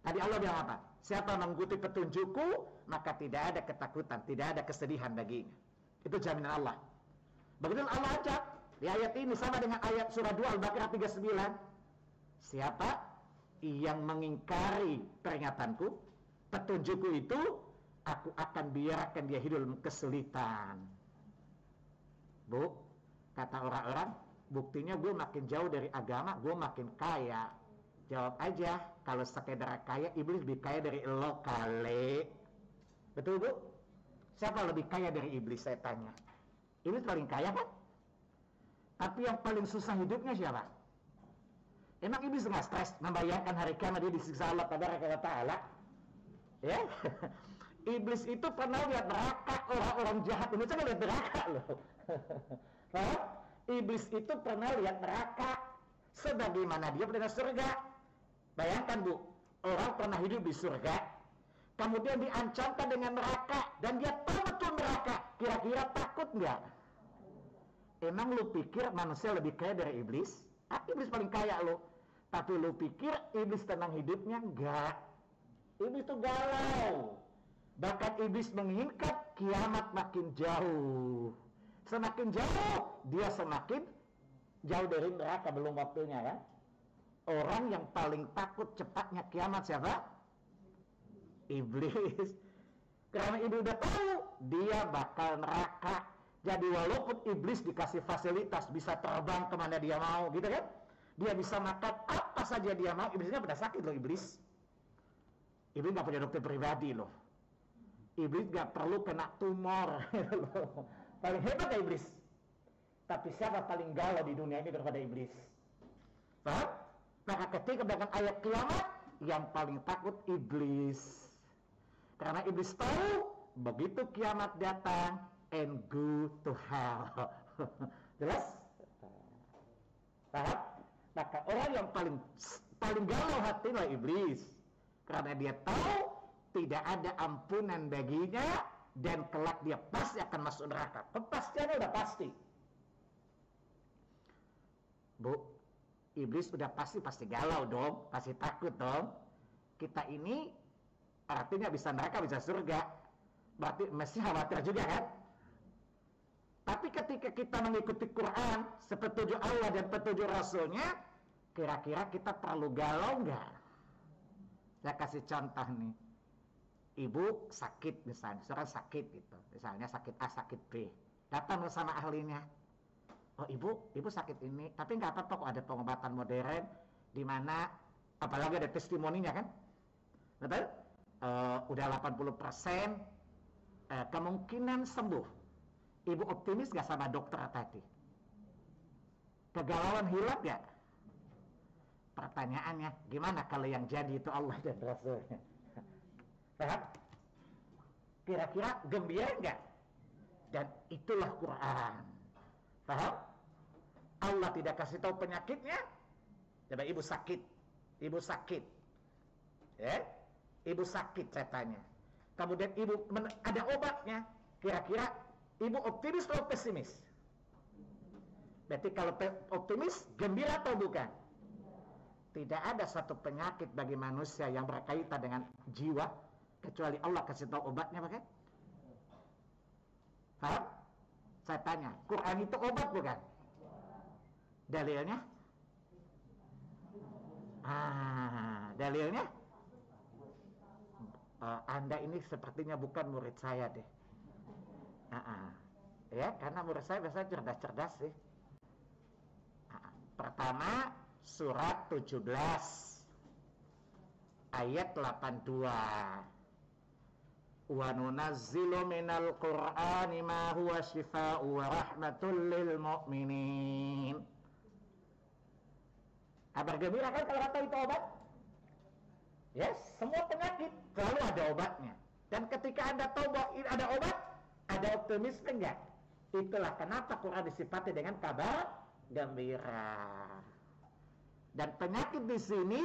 Tadi Allah bilang apa? Siapa mengikuti petunjukku, maka tidak ada ketakutan, tidak ada kesedihan baginya. Itu jaminan Allah. Begitu Allah ajak di ayat ini sama dengan ayat surah 2 Al-Baqarah 39. Siapa yang mengingkari peringatanku, petunjukku itu, aku akan biarkan dia hidup dalam kesulitan. Bu, kata orang-orang, buktinya gue makin jauh dari agama, gue makin kaya. Jawab aja, kalau sekedar kaya, iblis lebih kaya dari elo kali. Betul, Bu? Siapa lebih kaya dari iblis, saya tanya? Iblis paling kaya kan? Tapi yang paling susah hidupnya siapa? Emang iblis nggak stres membayangkan hari kiamat dia disiksa Allah tabaraka wa ta'ala? Ya? Iblis itu pernah lihat neraka, orang-orang jahat ini coba lihat neraka loh. Iblis itu pernah lihat neraka sebagaimana dia pernah surga. Bayangkan, Bu, orang pernah hidup di surga, kemudian diancamkan dengan neraka, dan dia tahu betul neraka. Kira-kira takut nggak? Emang lu pikir manusia lebih kaya dari iblis? Iblis paling kaya lo. Tapi lu pikir iblis tenang hidupnya? Enggak. Iblis itu galau. Bahkan iblis menginginkan kiamat makin jauh. Semakin jauh, dia semakin jauh dari neraka, belum waktunya kan? Orang yang paling takut cepatnya kiamat siapa? Iblis. Karena iblis udah tahu dia bakal neraka. Jadi walaupun iblis dikasih fasilitas, bisa terbang kemana dia mau, gitu kan? Dia bisa makan apa saja dia mau. Iblisnya pada sakit loh, iblis. Iblis gak punya dokter pribadi loh. Iblis gak perlu kena tumor. Paling hebat ya iblis. Tapi siapa paling galau di dunia ini daripada iblis? Paham? Maka ketika dengan ayat kiamat, yang paling takut iblis. Karena iblis tahu begitu kiamat datang, and go to hell. Jelas? Paham? Maka orang yang paling galau hatilah iblis. Karena dia tahu tidak ada ampunan baginya, dan kelak dia pasti akan masuk neraka. Kepastiannya udah pasti. Bu, iblis udah pasti galau dong, pasti takut dong. Kita ini artinya bisa neraka, bisa surga. Berarti mesti khawatir juga kan? Tapi ketika kita mengikuti Quran, sepetunjuk Allah dan petunjuk Rasulnya, kira-kira kita perlu galau nggak? Saya kasih contoh nih. Ibu sakit misalnya, seorang sakit gitu. Misalnya sakit A, sakit B. Datang sama ahlinya. Oh ibu sakit ini, tapi nggak apa-apa kok, ada pengobatan modern, di mana apalagi ada testimoninya kan? Betul? Udah 80% kemungkinan sembuh. Ibu optimis gak sama dokter tadi? Kegalauan hilang gak? Pertanyaannya, gimana kalau yang jadi itu Allah dan Rasulnya? Paham? Kira-kira gembira gak? Dan itulah Quran. Paham? Allah tidak kasih tahu penyakitnya. Coba ibu sakit. Ya? Ibu sakit saya tanya. kemudian ibu ada obatnya, kira-kira ibu optimis atau pesimis? Berarti kalau optimis, gembira atau bukan? Tidak ada satu penyakit bagi manusia yang berkaitan dengan jiwa kecuali Allah kasih tahu obatnya, bukan? Paham? Saya tanya, Quran itu obat bukan? Dalilnya? Dalilnya? Anda ini sepertinya bukan murid saya deh. Ya, karena murid saya biasanya cerdas-cerdas sih. Pertama, surat 17 ayat 82. Wa nunazzilu minal Qur'ani ma huwa shifaa'u wa rahmatul lil mu'minin. Kabar gembira kan kalau kata itu obat? Yes, semua penyakit selalu ada obatnya. Dan ketika Anda tahu bahwa ada obat, ada optimisme enggak? Itulah kenapa Quran disifati dengan kabar gembira. Dan penyakit di sini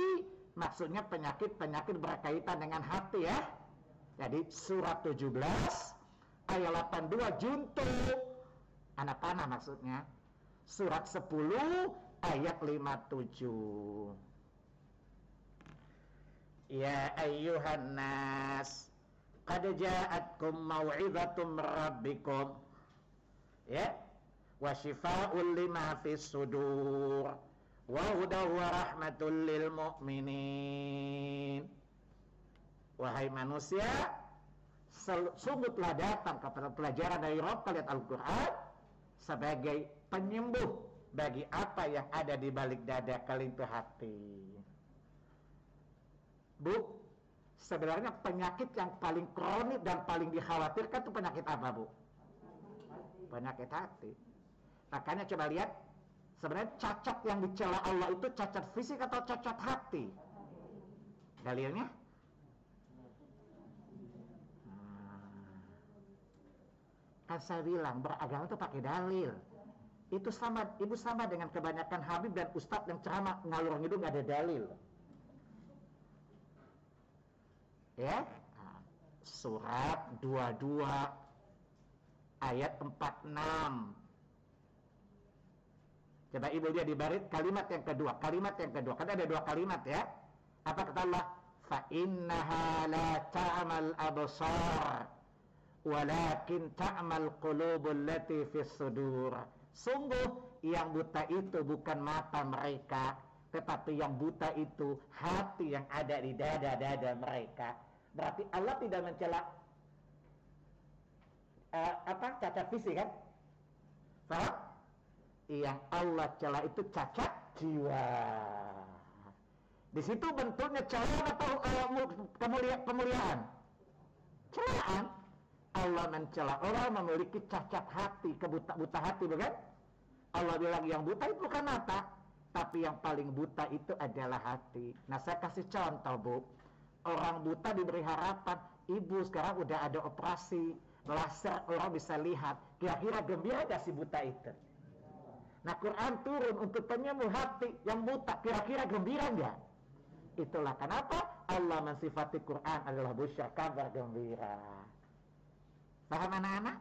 maksudnya penyakit berkaitan dengan hati ya. Jadi surat 17 ayat 82 juntu anak panah maksudnya. Surat 10 ayat 57. Ya ayyuhan nas qad ja'atkum mau'izatum rabbikum ya wa shifaa'un lima fis sudur wa hudaw wa rahmatul lil mu'minin. Wahai manusia, sungguh telah datang kepada pelajaran dari Rabb kalian Al-Quran sebagai penyembuh bagi apa yang ada di balik dada kalian itu hati. Bu, sebenarnya penyakit yang paling kronik dan paling dikhawatirkan itu penyakit apa, Bu? Penyakit hati. Makanya coba lihat, sebenarnya cacat yang dicela Allah itu cacat fisik atau cacat hati? Dalilnya? Kan saya bilang beragama itu pakai dalil. Itu sama, ibu sama dengan kebanyakan habib dan ustadz yang ceramah ngalur ngidul nggak ada dalil. Ya, surat 22 ayat 46. Coba ibu lihat di baris kalimat yang kedua. Kalimat yang kedua, kan ada dua kalimat ya. Apa kata Allah? Fa innaha la ta'mal absar walakin ta'mal qulubul lati fis sudur. Sungguh yang buta itu bukan mata mereka, tetapi yang buta itu hati yang ada di dada-dada mereka. Berarti Allah tidak mencela cacat fisik kan? Paham? Yang Allah cela itu cacat jiwa. Di situ bentuknya celaan atau kemuliaan? Celaan. Allah mencela orang memiliki cacat hati, buta hati, bukan? Allah bilang yang buta itu bukan mata, tapi yang paling buta itu adalah hati. Nah, saya kasih contoh, Bu. Orang buta diberi harapan, ibu sekarang udah ada operasi laser, orang bisa lihat. Kira-kira gembira gak si buta itu? Nah, Quran turun untuk penyembuh hati yang buta, kira-kira gembira gak? Itulah kenapa Allah mensifati Quran adalah busyra, kabar gembira. Paham anak-anak?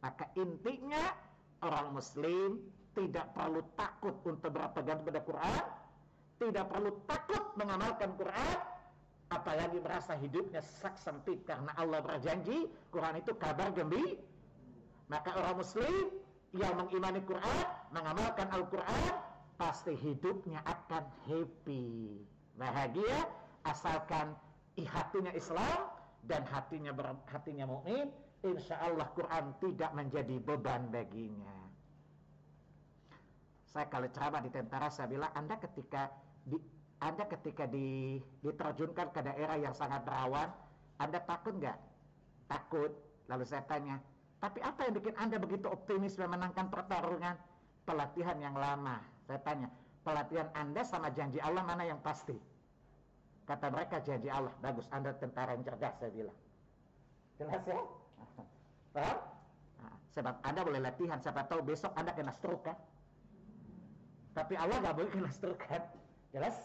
Maka intinya orang muslim tidak perlu takut untuk berpegang pada Quran, tidak perlu takut mengamalkan Quran, apalagi merasa hidupnya sesak sempit karena Allah berjanji Quran itu kabar gembira. Maka orang muslim yang mengimani Quran, mengamalkan Al-Quran, pasti hidupnya akan happy, bahagia, asalkan hatinya Islam dan hatinya mukmin. Insya Allah Quran tidak menjadi beban baginya. Saya kalau ceramah di tentara, saya bilang Anda ketika diterjunkan ke daerah yang sangat rawan, Anda takut nggak? Takut. Lalu saya tanya, tapi apa yang bikin Anda begitu optimis memenangkan pertarungan? Pelatihan yang lama. Saya tanya, pelatihan Anda sama janji Allah mana yang pasti? Kata mereka janji Allah. Bagus, Anda tentara yang cerdas, saya bilang. Jelas ya? Paham? Nah, sebab Anda boleh latihan, siapa tahu besok Anda kena stroke kan? Tapi Allah nggak boleh kena stroke kan? Jelas?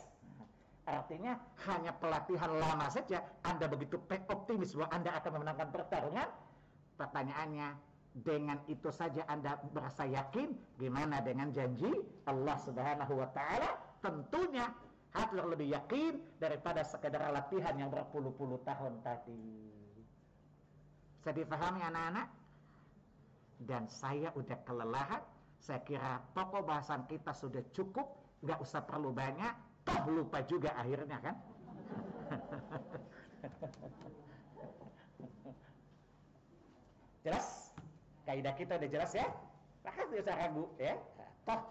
Artinya hanya pelatihan lama saja Anda begitu optimis bahwa Anda akan memenangkan pertarungan. Pertanyaannya, dengan itu saja Anda merasa yakin? Gimana dengan janji Allah Subhanahu wa taala? Tentunya harus lebih yakin daripada sekedar latihan yang berpuluh-puluh tahun tadi. Bisa dipahami anak-anak? Dan saya udah kelelahan. Saya kira pokok bahasan kita sudah cukup, nggak usah perlu banyak, toh lupa juga akhirnya kan. Jelas? Kaidah kita udah jelas ya? Bahkan tidak usah ragu ya. Toh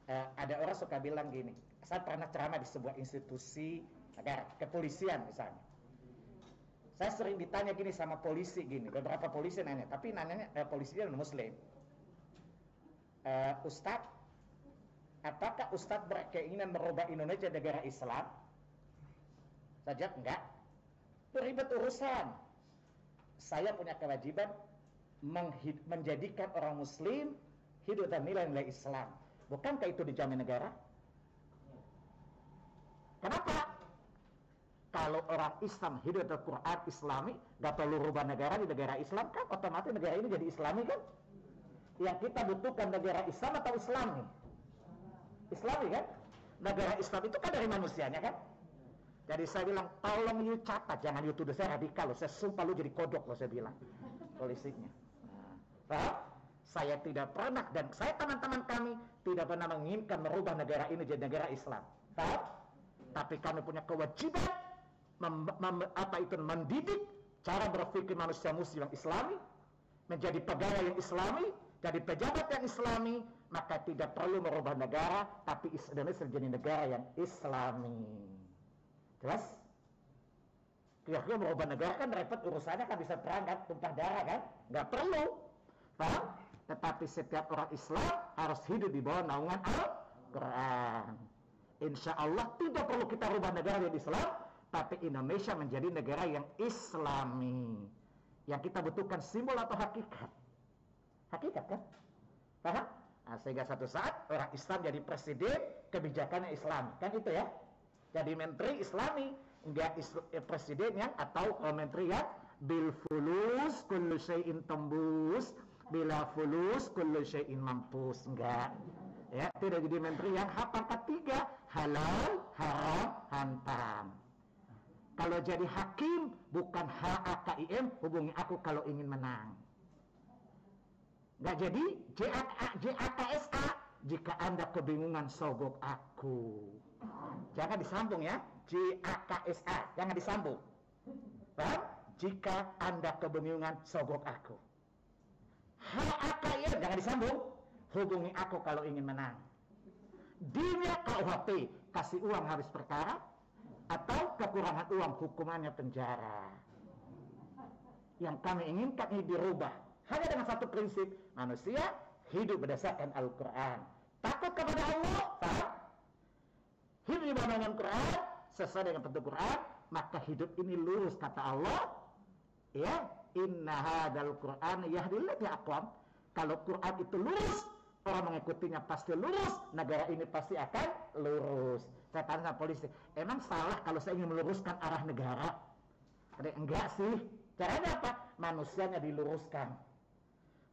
ada orang suka bilang gini, saya pernah ceramah di sebuah institusi negara, kepolisian misalnya. Saya sering ditanya gini sama polisi gini, beberapa polisi nanya, tapi nanyanya polisinya non-muslim. Ustadz, apakah Ustadz berkeinginan merubah Indonesia negara Islam? Saya jawab enggak. Beribet urusan. Saya punya kewajiban menjadikan orang Muslim hidup dan nilai-nilai Islam. Bukankah itu dijamin negara? Kenapa? Kalau orang Islam hidup dalam Quran Islami, gak perlu rubah negara di negara Islam kan, otomatis negara ini jadi Islami kan? Yang kita butuhkan negara Islam atau Islami? Islami kan? Negara Islam itu kan dari manusianya kan? Jadi saya bilang, tolong you catat, jangan you tuduh saya radikal loh, saya sumpah lu jadi kodok loh saya bilang, polisinya. Nah, saya tidak pernah, dan saya teman-teman kami tidak pernah menginginkan merubah negara ini jadi negara Islam. Tapi kami punya kewajiban mendidik cara berpikir manusia muslim yang Islami, menjadi pegawai yang Islami, jadi pejabat yang Islami, maka tidak perlu merubah negara, tapi Indonesia jadi negara yang Islami. Jelas? Kira-kira merubah negara kan repot urusannya, kan bisa perang kan, tumpah darah kan? Nggak perlu. Paham? Tetapi setiap orang Islam harus hidup di bawah naungan Al-Quran. Insya Allah tidak perlu kita rubah negara yang Islam, tapi Indonesia menjadi negara yang Islami. Yang kita butuhkan simbol atau hakikat? Hakikat kan? Paham? Nah, sehingga satu saat orang Islam jadi presiden, kebijakannya Islam. Kan itu ya? Jadi menteri Islami, enggak presiden yang atau menteri yang bil fulus kullu syai'in tembus, bila fulus kullu syai'in mampus. Enggak. Ya, tidak jadi menteri yang pangkat 3, halal, haram, hantam. Kalau jadi hakim bukan HAKIM, hubungi aku kalau ingin menang. Nggak jadi JAKSA, jika Anda kebingungan sogok aku. Jangan disambung ya, JAKSA, jangan disambung. Paham? Jika Anda kebingungan sogok aku. HAKIM, jangan disambung. Hubungi aku kalau ingin menang. Dinya KUHP, kasih uang habis perkara, atau kekurangan uang hukumannya penjara. Yang kami inginkan ini dirubah hanya dengan satu prinsip, manusia hidup berdasarkan Al-Quran, takut kepada Allah, hidup di bawah naungan Quran, sesuai dengan petunjuk Quran, maka hidup ini lurus kata Allah. Ya, inna hadzal Qur'an yahdi lillati aqwam. Kalau Quran itu lurus, orang mengikutinya pasti lurus, negara ini pasti akan lurus. Saya tanya sama polisi, emang salah kalau saya ingin meluruskan arah negara? Enggak sih. Caranya apa? Manusianya diluruskan.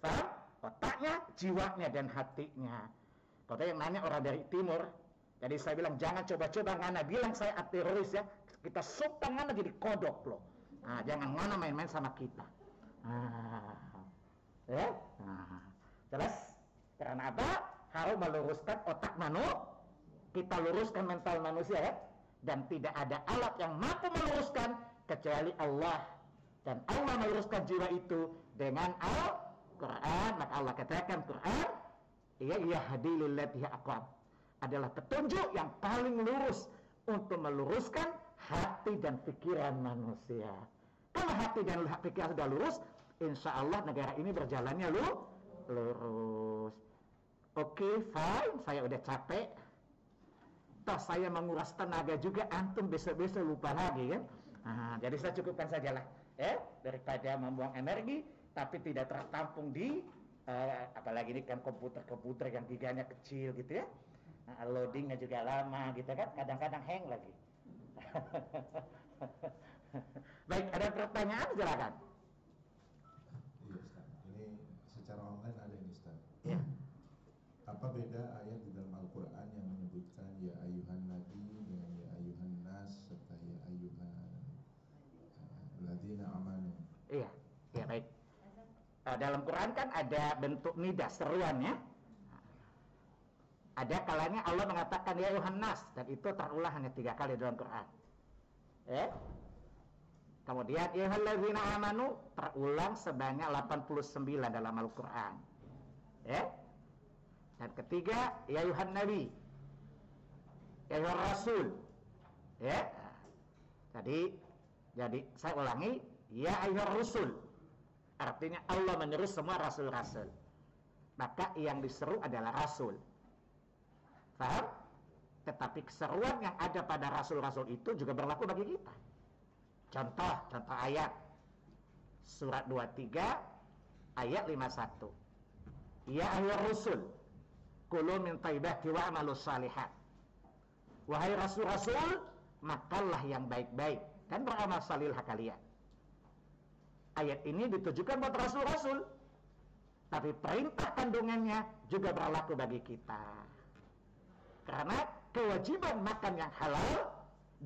Paham? Otaknya, jiwanya, dan hatinya. Kalau yang nanya orang dari timur, jadi saya bilang jangan coba-coba ngana bilang saya teroris ya. Kita sumpah ngana jadi kodok loh. Nah, jangan ngana main-main sama kita. Ya? Jelas? Karena apa? Harus meluruskan otak kita luruskan mental manusia ya. Dan tidak ada alat yang mampu meluruskan kecuali Allah. Dan Allah meluruskan jiwa itu dengan Al-Quran. Maka Allah katakan Quran yahdi lillati aqwam, adalah petunjuk yang paling lurus untuk meluruskan hati dan pikiran manusia. Kalau hati dan pikiran sudah lurus, insya Allah negara ini berjalannya lurus. Oke, fine, saya udah capek. Toh saya menguras tenaga juga, antum besok-besok lupa lagi kan. Jadi saya cukupkan sajalah daripada membuang energi tapi tidak tertampung di apalagi ini kan komputer yang giganya kecil gitu ya. Loadingnya juga lama gitu kan, kadang-kadang hang lagi. Baik, ada pertanyaan silakan. Iya Ustaz, ini secara online ada ini Ustaz. Ya. Apa beda ayat di dalam Al-Quran yang menyebutkan ya ayuhan nabi dengan ya ayuhan nas serta ya ayuhan ladina amanu? Iya, ya baik. Dalam Quran kan ada bentuk nida, seruannya. Ada kalanya Allah mengatakan ya ayuhan nas, dan itu terulang hanya 3 kali dalam Quran. Ya. Kemudian ya ayyuhallazina amanu terulang sebanyak 89 dalam Al-Quran. Ya. Dan ketiga ya ayuhan nabi, ya ayuhan rasul. Ya. Jadi saya ulangi, ya ayuhan rasul. Artinya Allah menyeru semua rasul-rasul. Maka yang diseru adalah rasul. Paham? Tetapi keseruan yang ada pada rasul-rasul itu juga berlaku bagi kita. Contoh ayat surat 23 ayat 51. Ya ayyuhar rusul kulu min thayyibati wa'malus shalihat. Wahai rasul-rasul, makanlah yang baik-baik dan beramal salihlah kalian. Ayat ini ditujukan buat rasul-rasul, tapi perintah kandungannya juga berlaku bagi kita. Karena kewajiban makan yang halal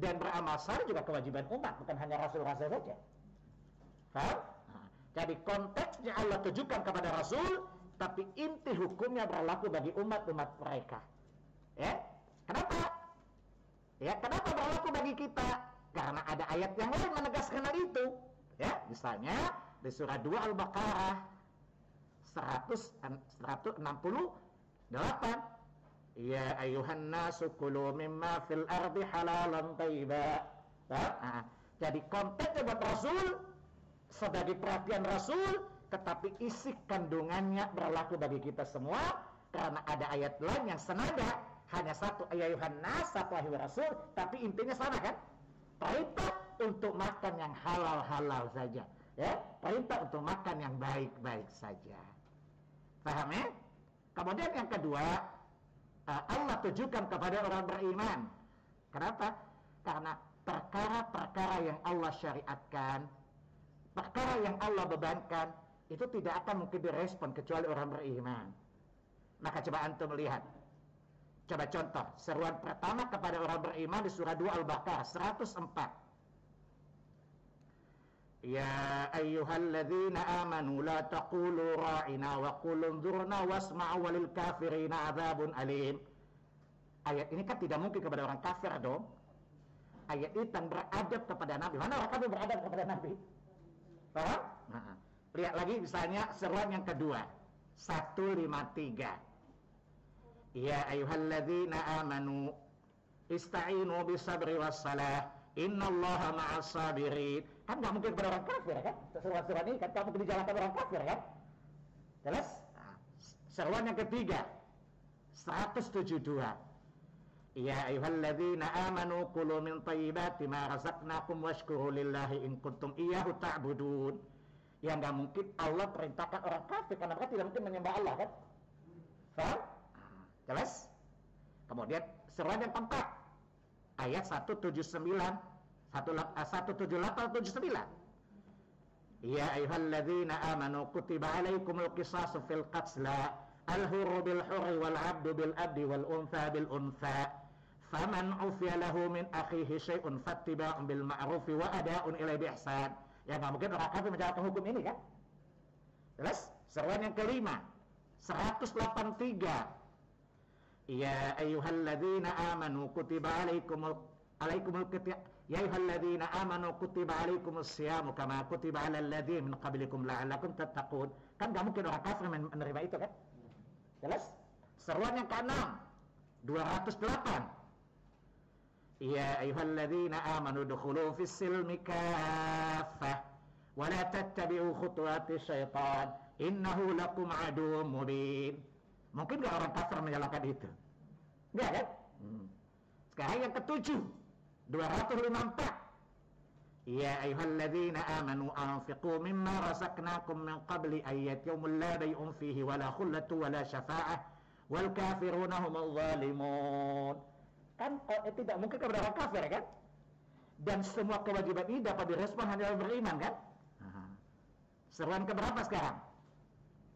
dan beramal saleh juga kewajiban umat, bukan hanya rasul-rasul saja. Paham? Jadi konteksnya Allah tujukan kepada rasul, tapi inti hukumnya berlaku bagi umat-umat mereka. Ya, kenapa? Ya, kenapa berlaku bagi kita? Karena ada ayat yang lain menegaskan hal itu. Ya, misalnya di surah 2 Al-Baqarah 168. Ya ayuhan nasu kulu mimma fil ardi halalan thayyiba. Jadi konteksnya buat Rasul sebagai perhatian Rasul, tetapi isi kandungannya berlaku bagi kita semua karena ada ayat lain yang senada, hanya satu ya ayuhan nas, satu ayat Rasul, tapi intinya sama kan? Perintah untuk makan yang halal-halal saja, ya. Perintah untuk makan yang baik-baik saja. Paham ya? Kemudian yang kedua, Allah tujukan kepada orang beriman. Kenapa? Karena perkara-perkara yang Allah syariatkan, perkara yang Allah bebankan, itu tidak akan mungkin direspon kecuali orang beriman. Maka coba antum lihat. Coba contoh, seruan pertama kepada orang beriman di surah 2 Al-Baqarah 104. Ya ayyuhalladzina amanu la taqulu ra'ina wa qulu unzurna wasma'u walil kafirina adzabun alim. Ayat ini kan tidak mungkin kepada orang kafir dong. Ayat ini tentang beradab kepada Nabi. Mana orang kafir beradab kepada Nabi? Paham? Nah, lihat lagi misalnya seruan yang kedua 153. Ya ayyuhalladzina amanu ista'inu bisabri wassalah innallaha ma'as sabirin. Kan nggak mungkin kepada orang kafir kan? Seruan-seruan ini kan nggak mungkin dijalankan orang kafir kan? Jelas? Nah, seruan yang ketiga 172. Ya ayyuhalladzina amanu kulu min thayyibati ma razaqnakum washkuru lillahi in kuntum iyyahu ta'budun. Yang nggak mungkin Allah perintahkan orang kafir karena mereka tidak mungkin menyembah Allah kan? Paham? Jelas? Kemudian seruan yang keempat ayat 178 178-79. Ya ayyuhalladzina amanu kutiba alaikumul qisasu fil qatla al-hurru bil hurri wal 'abdu bil 'abdi wal untha bil untha faman 'ufiya lahu min akhihi syai'un fattiba'un bil ma'rufi wa ada'un ilaihi bi ihsan. Ya nggak mungkin orang kafir menjalankan hukum ini kan? Jelas? Seruan yang kelima 183. Ya ayyuhalladzina amanu kutiba alaikumul ya ayyuhalladzina amanu kutiba alaikumus siyamu kama kutiba alal ladzina min qablikum la'allakum tattaqun. Kan enggak mungkin orang kafir menerima itu kan? Jelas? Seruan yang ke-6 208. Ya ayyuhalladzina amanu dukhulu fis silmi kaffah wa la tattabi'u khutuwatis syaitan innahu lakum aduwwum mubin. Mungkin nggak orang kafir menjalankan itu? Nggak kan? Sekarang yang ke-7 254. Ya ayyuhalladzina amanu anfiqu mimma razaqnakum min qabli ayat yaumil la bay'un fihi wala khullatu wala syafa'ah wal kafiruna humul zalimun. Kan tidak mungkin kepada orang kafir kan? Dan semua kewajiban ini dapat direspon hanya oleh beriman, kan? Seruan keberapa sekarang?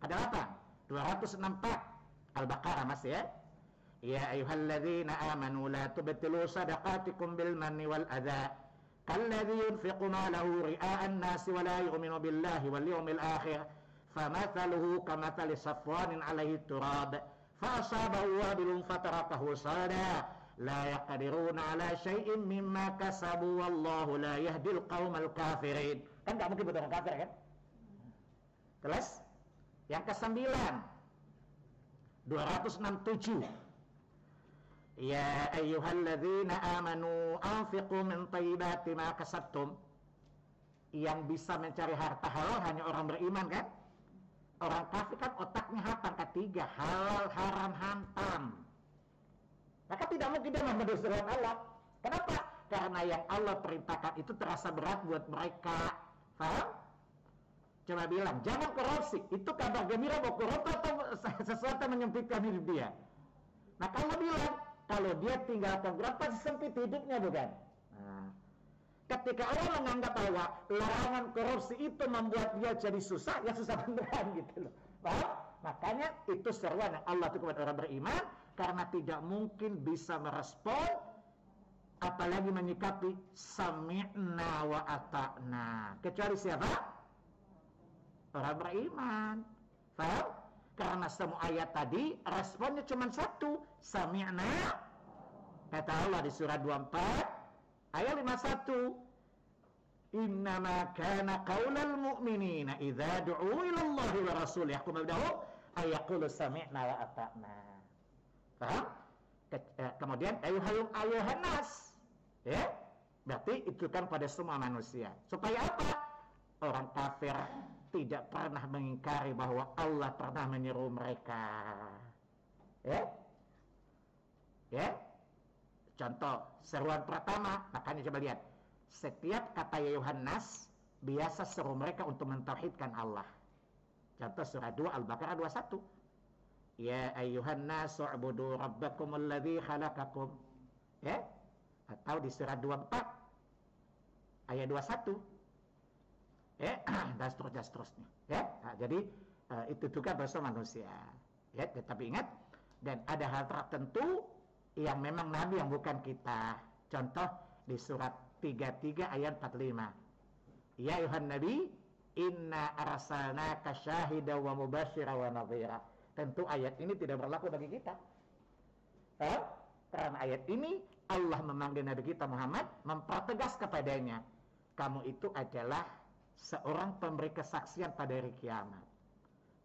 Ada apa? 264 Al-Baqarah masih ya? Ya ayyuhalladzina amanu la tubtilu sadaqatikum bil manni wal adha kalladzi yunfiqu malahu ria'an nasi wa la yu'minu billahi wal yawmil akhir famathaluhu kamathali safwanin 'alaihi turab fa asabahu wabilun fatarakahu sada la yaqdiruna 'ala syai'in mimma kasabu wallahu la yahdil qaumal kafirin. Kan enggak mungkin buat orang kafir, kan? Terus yang ke-9 267 Ya ayyuhalladzina amanu anfiqu min thayyibati ma kasabtum. Yang bisa mencari harta halal hanya orang beriman, kan? Orang kafir kan otaknya hatang, ketiga halal haram hantam. Maka tidak mungkin dia membenarkan Allah. Kenapa? Karena yang Allah perintahkan itu terasa berat buat mereka. Paham? Coba bilang, jangan korupsi. Itu kabar gembira mau korupsi atau sesuatu yang menyempitkan hidup dia. Nah kalau bilang, kalau dia tinggalkan korupsi pasti sempit hidupnya, bukan? Nah, ketika Allah menganggap bahwa larangan korupsi itu membuat dia jadi susah, ya susah beneran gitu loh. Paham? Makanya itu seruan yang Allah itu kepada orang beriman, karena tidak mungkin bisa merespon, apalagi menyikapi sami'na wa ata'na. Kecuali siapa? Orang beriman. Faham? Karena semua ayat tadi responnya cuma satu, sami'na. Kata Allah di surah 24 ayat 51, innama kana qaulal mu'minina idza du'u ila Allahi wa rasulih yahkum bainahum ay yaqulu sami'na wa ata'na. Faham? Kemudian ayuhan nas, ya, berarti itu kan pada semua manusia. Supaya apa? Orang kafir tidak pernah mengingkari bahwa Allah pernah menyeru mereka. Ya? Contoh, seruan pertama, makanya coba lihat. Setiap kata ya Yohanes biasa seru mereka untuk mentauhidkan Allah. Contoh surah 2 Al-Baqarah 21. Ya ayyuhan nasu ubudu rabbakum alladzi khalaqakum. Ya? Atau di surah 24 ayat 21. Ya, dan seterusnya. Ya, nah, jadi itu juga bahasa manusia. Ya, tetapi ingat, dan ada hal tertentu yang memang Nabi yang bukan kita. Contoh di surat 33 ayat 45. Ya ayuhan Nabi, inna arsalnaka syahida wa mubashira wa nadhira. Tentu ayat ini tidak berlaku bagi kita. Karena ayat ini Allah memanggil Nabi kita Muhammad, mempertegas kepadanya, kamu itu adalah seorang pemberi kesaksian pada hari kiamat.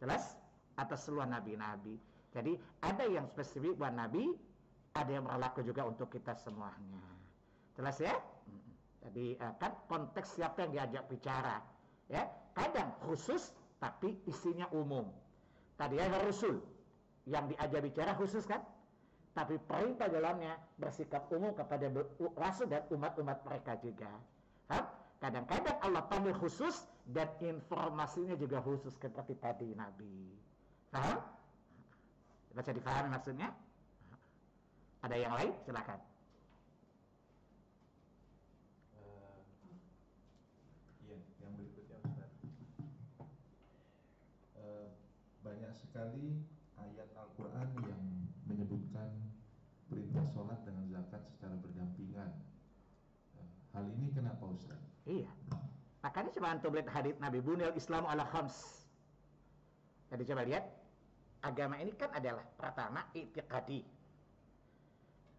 Jelas? Atas seluruh nabi-nabi. Jadi ada yang spesifik buat nabi, ada yang berlaku juga untuk kita semuanya. Jelas ya? Jadi kan konteks siapa yang diajak bicara. Ya, kadang khusus tapi isinya umum. Tadi ada Rasul yang diajak bicara khusus, kan? Tapi perintah dalamnya bersikap umum kepada Rasul dan umat-umat mereka juga. Kadang-kadang Allah panggil khusus dan informasinya juga khusus seperti tadi Nabi. Paham? Bisa dipahami maksudnya? Ada yang lain? Silakan. Iya, yang berikutnya Ustaz. Banyak sekali ayat Al-Quran yang menyebutkan perintah sholat dengan zakat secara berdampingan. Hal ini kenapa Ustaz? Iya. Makanya coba antum lihat hadits Nabi, buniyal Islam ala khams. Jadi coba lihat, agama ini kan adalah pertama i'tiqadi.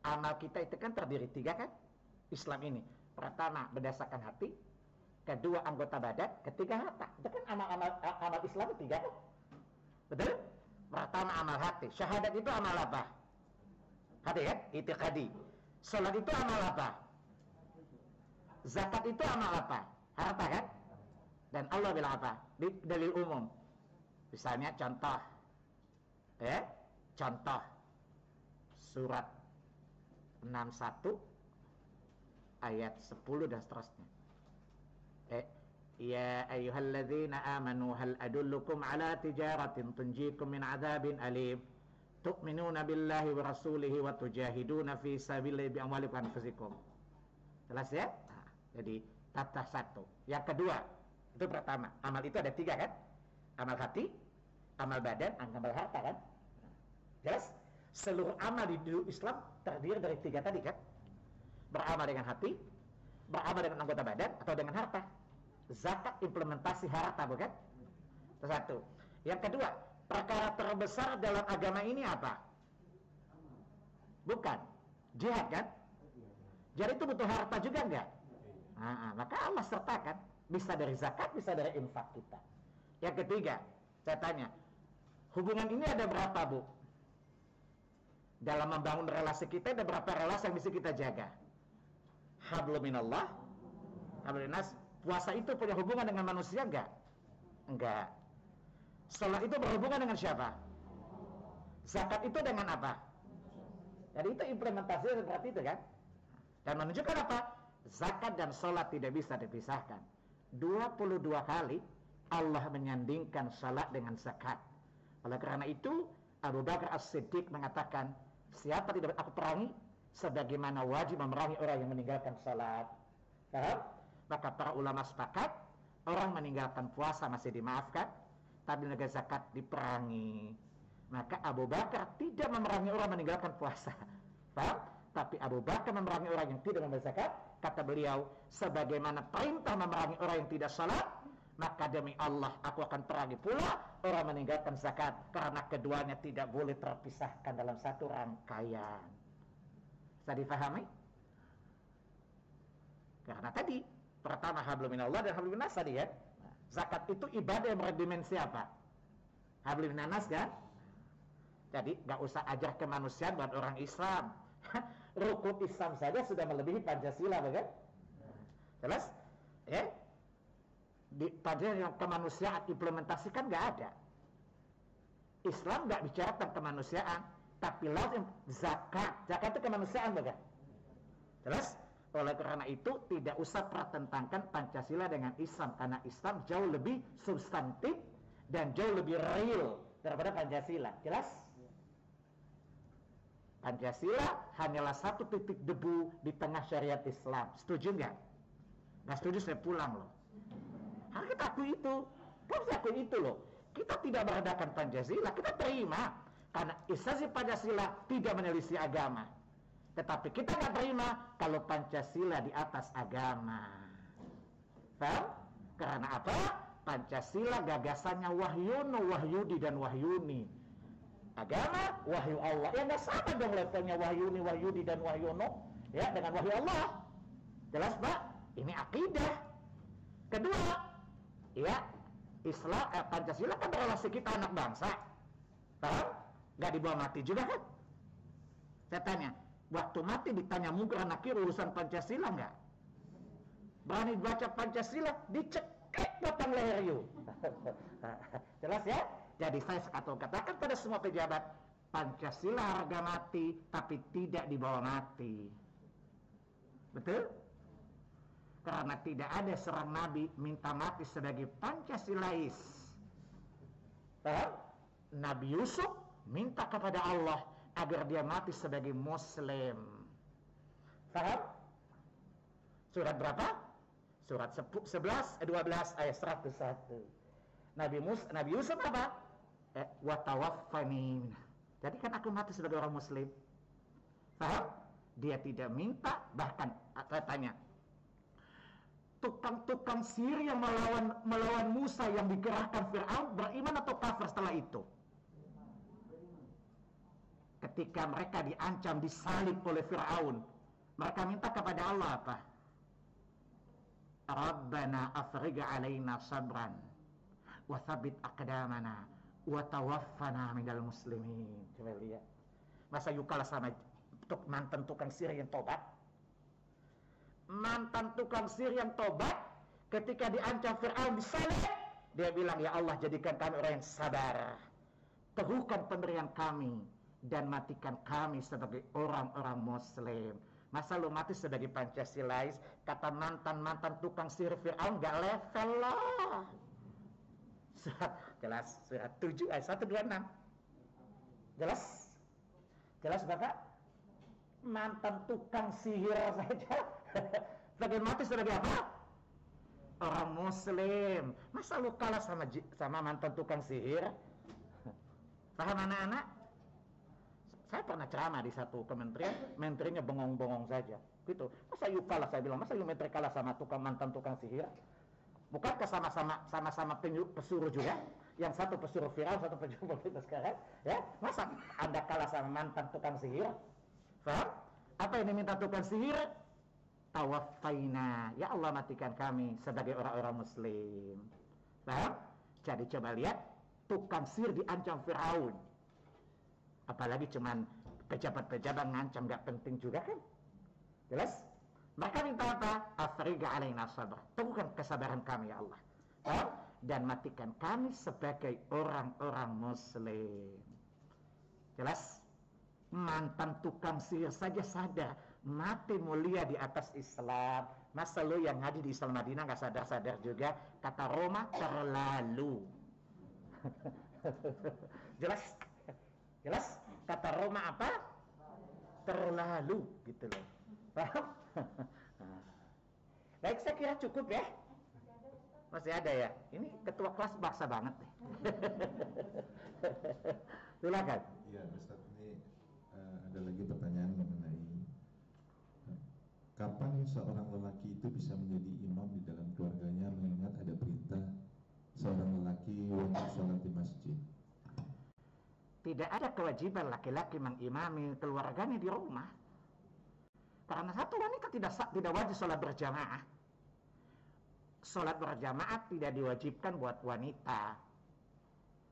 Amal kita itu kan terdiri 3, kan? Islam ini pertama berdasarkan hati, kedua anggota badan, ketiga harta. Itu kan amal Islam itu 3, kan? Betul? Pertama amal hati. Syahadat itu amal apa? Hati, kan? I'tiqadi. Salat itu amal apa? Zakat itu amal apa? Harta, kan? Dan Allah bilang apa? Di dalil umum. Misalnya contoh. Contoh surat 61 ayat 10 dan seterusnya. Ya ayyuhalladzina amanu hal adullukum ala tijaratin tunjikum min adzabin alim tu'minuna billahi wa rasulihi wa tujahiduna fi sabilillahi bi amwalikum wa anfusikum. Jelas ya? Nah, Jadi tata satu. Yang kedua, itu pertama. Amal itu ada 3 kan? Amal hati, amal badan, amal harta kan? Jelas? Seluruh amal di Islam terdiri dari 3 tadi kan? Beramal dengan hati, beramal dengan anggota badan, atau dengan harta. Zakat implementasi harta, bukan? Itu satu. Yang kedua, perkara terbesar dalam agama ini apa? Bukan jihad kan? Jadi itu butuh harta juga enggak? Maka Allah sertakan. Bisa dari zakat, bisa dari infak kita. Yang ketiga, saya tanya, hubungan ini ada berapa, Bu? Dalam membangun relasi kita, ada berapa relasi yang bisa kita jaga? Hablum minallah, hablum minas. Puasa itu punya hubungan dengan manusia enggak? Enggak. Salat itu berhubungan dengan siapa? Zakat itu dengan apa? Jadi itu implementasinya seperti itu kan? Dan menunjukkan apa? Zakat dan salat tidak bisa dipisahkan. 22 kali Allah menyandingkan salat dengan zakat. Oleh karena itu Abu Bakar As-Siddiq mengatakan, siapa tidak aku perangi sebagaimana wajib memerangi orang yang meninggalkan salat. Paham? Maka para ulama sepakat, orang meninggalkan puasa masih dimaafkan, tapi negara zakat diperangi. Maka Abu Bakar tidak memerangi orang meninggalkan puasa. Paham? Tapi Abu Bakar memerangi orang yang tidak membayar zakat. Kata beliau, sebagaimana perintah memerangi orang yang tidak salat, maka demi Allah aku akan perangi pula orang meninggalkan zakat, karena keduanya tidak boleh terpisahkan dalam satu rangkaian. Bisa difahami? Karena tadi pertama hablum minallah dan hablum minas tadi ya. Zakat itu ibadah yang berdimensi apa? Hablum minas kan? Jadi gak usah ajar kemanusiaan buat orang Islam. Rukun Islam saja sudah melebihi Pancasila, bukan? Jelas? Ya? Di Pancasila yang kemanusiaan implementasikan gak ada. Islam gak bicara tentang kemanusiaan, tapi lazim zakat. Zakat itu kemanusiaan, bukan? Jelas? Oleh karena itu tidak usah pertentangkan Pancasila dengan Islam, karena Islam jauh lebih substantif dan jauh lebih real daripada Pancasila. Jelas? Pancasila hanyalah satu titik debu di tengah syariat Islam. Setuju nggak? Nggak setuju saya pulang loh. Harus kita akui itu. Kita harus akui itu loh. Kita tidak merendahkan Pancasila, kita terima. Karena esensi Pancasila tidak menyelisih agama. Tetapi kita nggak terima kalau Pancasila di atas agama. Paham? Karena apa? Pancasila gagasannya Wahyuno, Wahyudi, dan Wahyuni. Agama wahyu Allah. Ya nggak sama dong levelnya Wahyuni, Wahyudi, dan Wahyono ya dengan wahyu Allah. Jelas Pak? Ini akidah. Kedua, ya Islam, Pancasila kan relasi kita anak bangsa. Paham? Nggak dibawa mati juga kan? Saya tanya, waktu mati ditanya mungkar nakir urusan Pancasila nggak? Berani baca Pancasila dicekek batang leher you. Jelas ya? Jadi saya katakan pada semua pejabat, Pancasila harga mati, tapi tidak dibawa mati. Betul? Karena tidak ada seorang nabi minta mati sebagai Pancasilais. Paham? Nabi Yusuf minta kepada Allah agar dia mati sebagai Muslim. Paham? Surat berapa? Surat 12 ayat 101. Nabi Yusuf apa? Watawaffani. Jadi kan aku mati sebagai orang Muslim. Paham? Dia tidak minta, bahkan katanya tukang-tukang sihir yang melawan Musa yang dikerahkan Fir'aun beriman atau kafir setelah itu? Ketika mereka diancam, disalib oleh Fir'aun, mereka minta kepada Allah apa? Rabbana afrigh alaina sabran wa tsabbit aqdamana wa tawaffana minal muslimin. Coba lihat. Masa you kalah sama mantan tukang sihir yang tobat? Mantan tukang sihir yang tobat ketika diancam Fir'aun disalib, dia bilang, ya Allah jadikan kami orang yang sabar, teguhkan pendirian kami dan matikan kami sebagai orang-orang Muslim. Masa lu mati sebagai Pancasilais? Kata mantan tukang sihir Fir'aun gak level lah. Jelas, surat 7 ayat 126. Jelas? Jelas Bapak? Mantan tukang sihir saja Sebagian mati sebagai apa? Orang muslim. Masa lu kalah sama mantan tukang sihir? Paham anak-anak? Saya pernah ceramah di satu kementerian, menterinya bengong-bengong saja. Gitu. Masa you kalah, saya bilang, masa you menteri kalah sama mantan tukang sihir? Bukankah sama-sama pesuruh juga? Yang satu pesuruh viral, satu pesuruh itu sekarang, ya? Masa Anda kalah sama mantan tukang sihir? Paham? Apa yang diminta tukang sihir? Tawaffaina, ya Allah matikan kami sebagai orang-orang muslim. Paham? Jadi coba lihat, tukang sihir diancam Firaun. Apalagi cuman pejabat-pejabat ngancam, gak penting juga kan? Jelas? Maka minta apa? Afriga alaina sabr. Teguhkan kesabaran kami ya Allah. Paham? Dan matikan kami sebagai orang-orang muslim. Jelas? Mantan tukang sihir saja sadar mati mulia di atas Islam. Masa lu yang ngaji di Islam Madinah gak sadar-sadar juga? Kata Roma, terlalu. Jelas? Jelas? Kata Roma apa? Terlalu gitu loh. Paham? Baik, saya kira cukup ya. Masih ada ya? Ini ketua kelas baksa banget nih. Silakan. Iya, Ustaz, ini ada lagi pertanyaan mengenai kapan seorang lelaki itu bisa menjadi imam di dalam keluarganya, mengingat ada perintah seorang lelaki wajib sholat di masjid. Tidak ada kewajiban laki-laki mengimami keluarganya di rumah. Karena satu, wanita tidak wajib sholat berjamaah. Sholat berjamaah tidak diwajibkan buat wanita.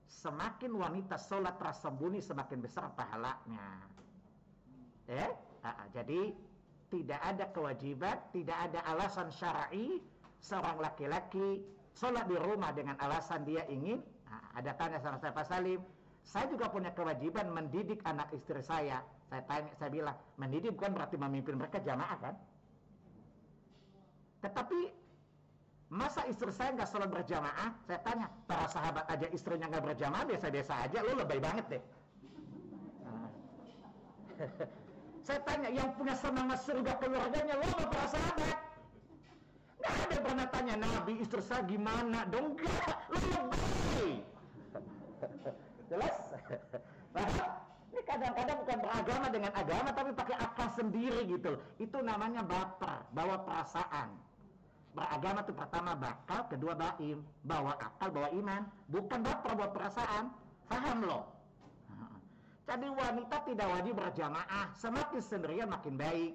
Semakin wanita sholat tersembunyi, semakin besar pahalanya. Jadi tidak ada kewajiban, tidak ada alasan syar'i seorang laki-laki sholat di rumah dengan alasan dia ingin. Ada tanya sama saya, Pak Salim, saya juga punya kewajiban mendidik anak istri saya. Saya bilang, mendidik bukan berarti memimpin mereka jamaah kan? Tetapi masa istri saya nggak sholat berjamaah? Saya tanya, para sahabat aja istrinya nggak berjamaah, biasa-biasa aja, lo lebay banget deh. Saya tanya, yang punya semangat surga keluarganya lo sama para sahabat? Nggak ada yang pernah tanya, Nabi istri saya gimana? Dong enggak, lo lebay. Jelas? Ini kadang-kadang bukan beragama dengan agama, tapi pakai akal sendiri gitu. Itu namanya baper, bawa perasaan. Beragama itu pertama bakal, kedua baim. Bawa akal, bawa iman. Bukan baper, bawa perasaan. Paham loh? Jadi wanita tidak wajib berjamaah. Semakin sendirian makin baik.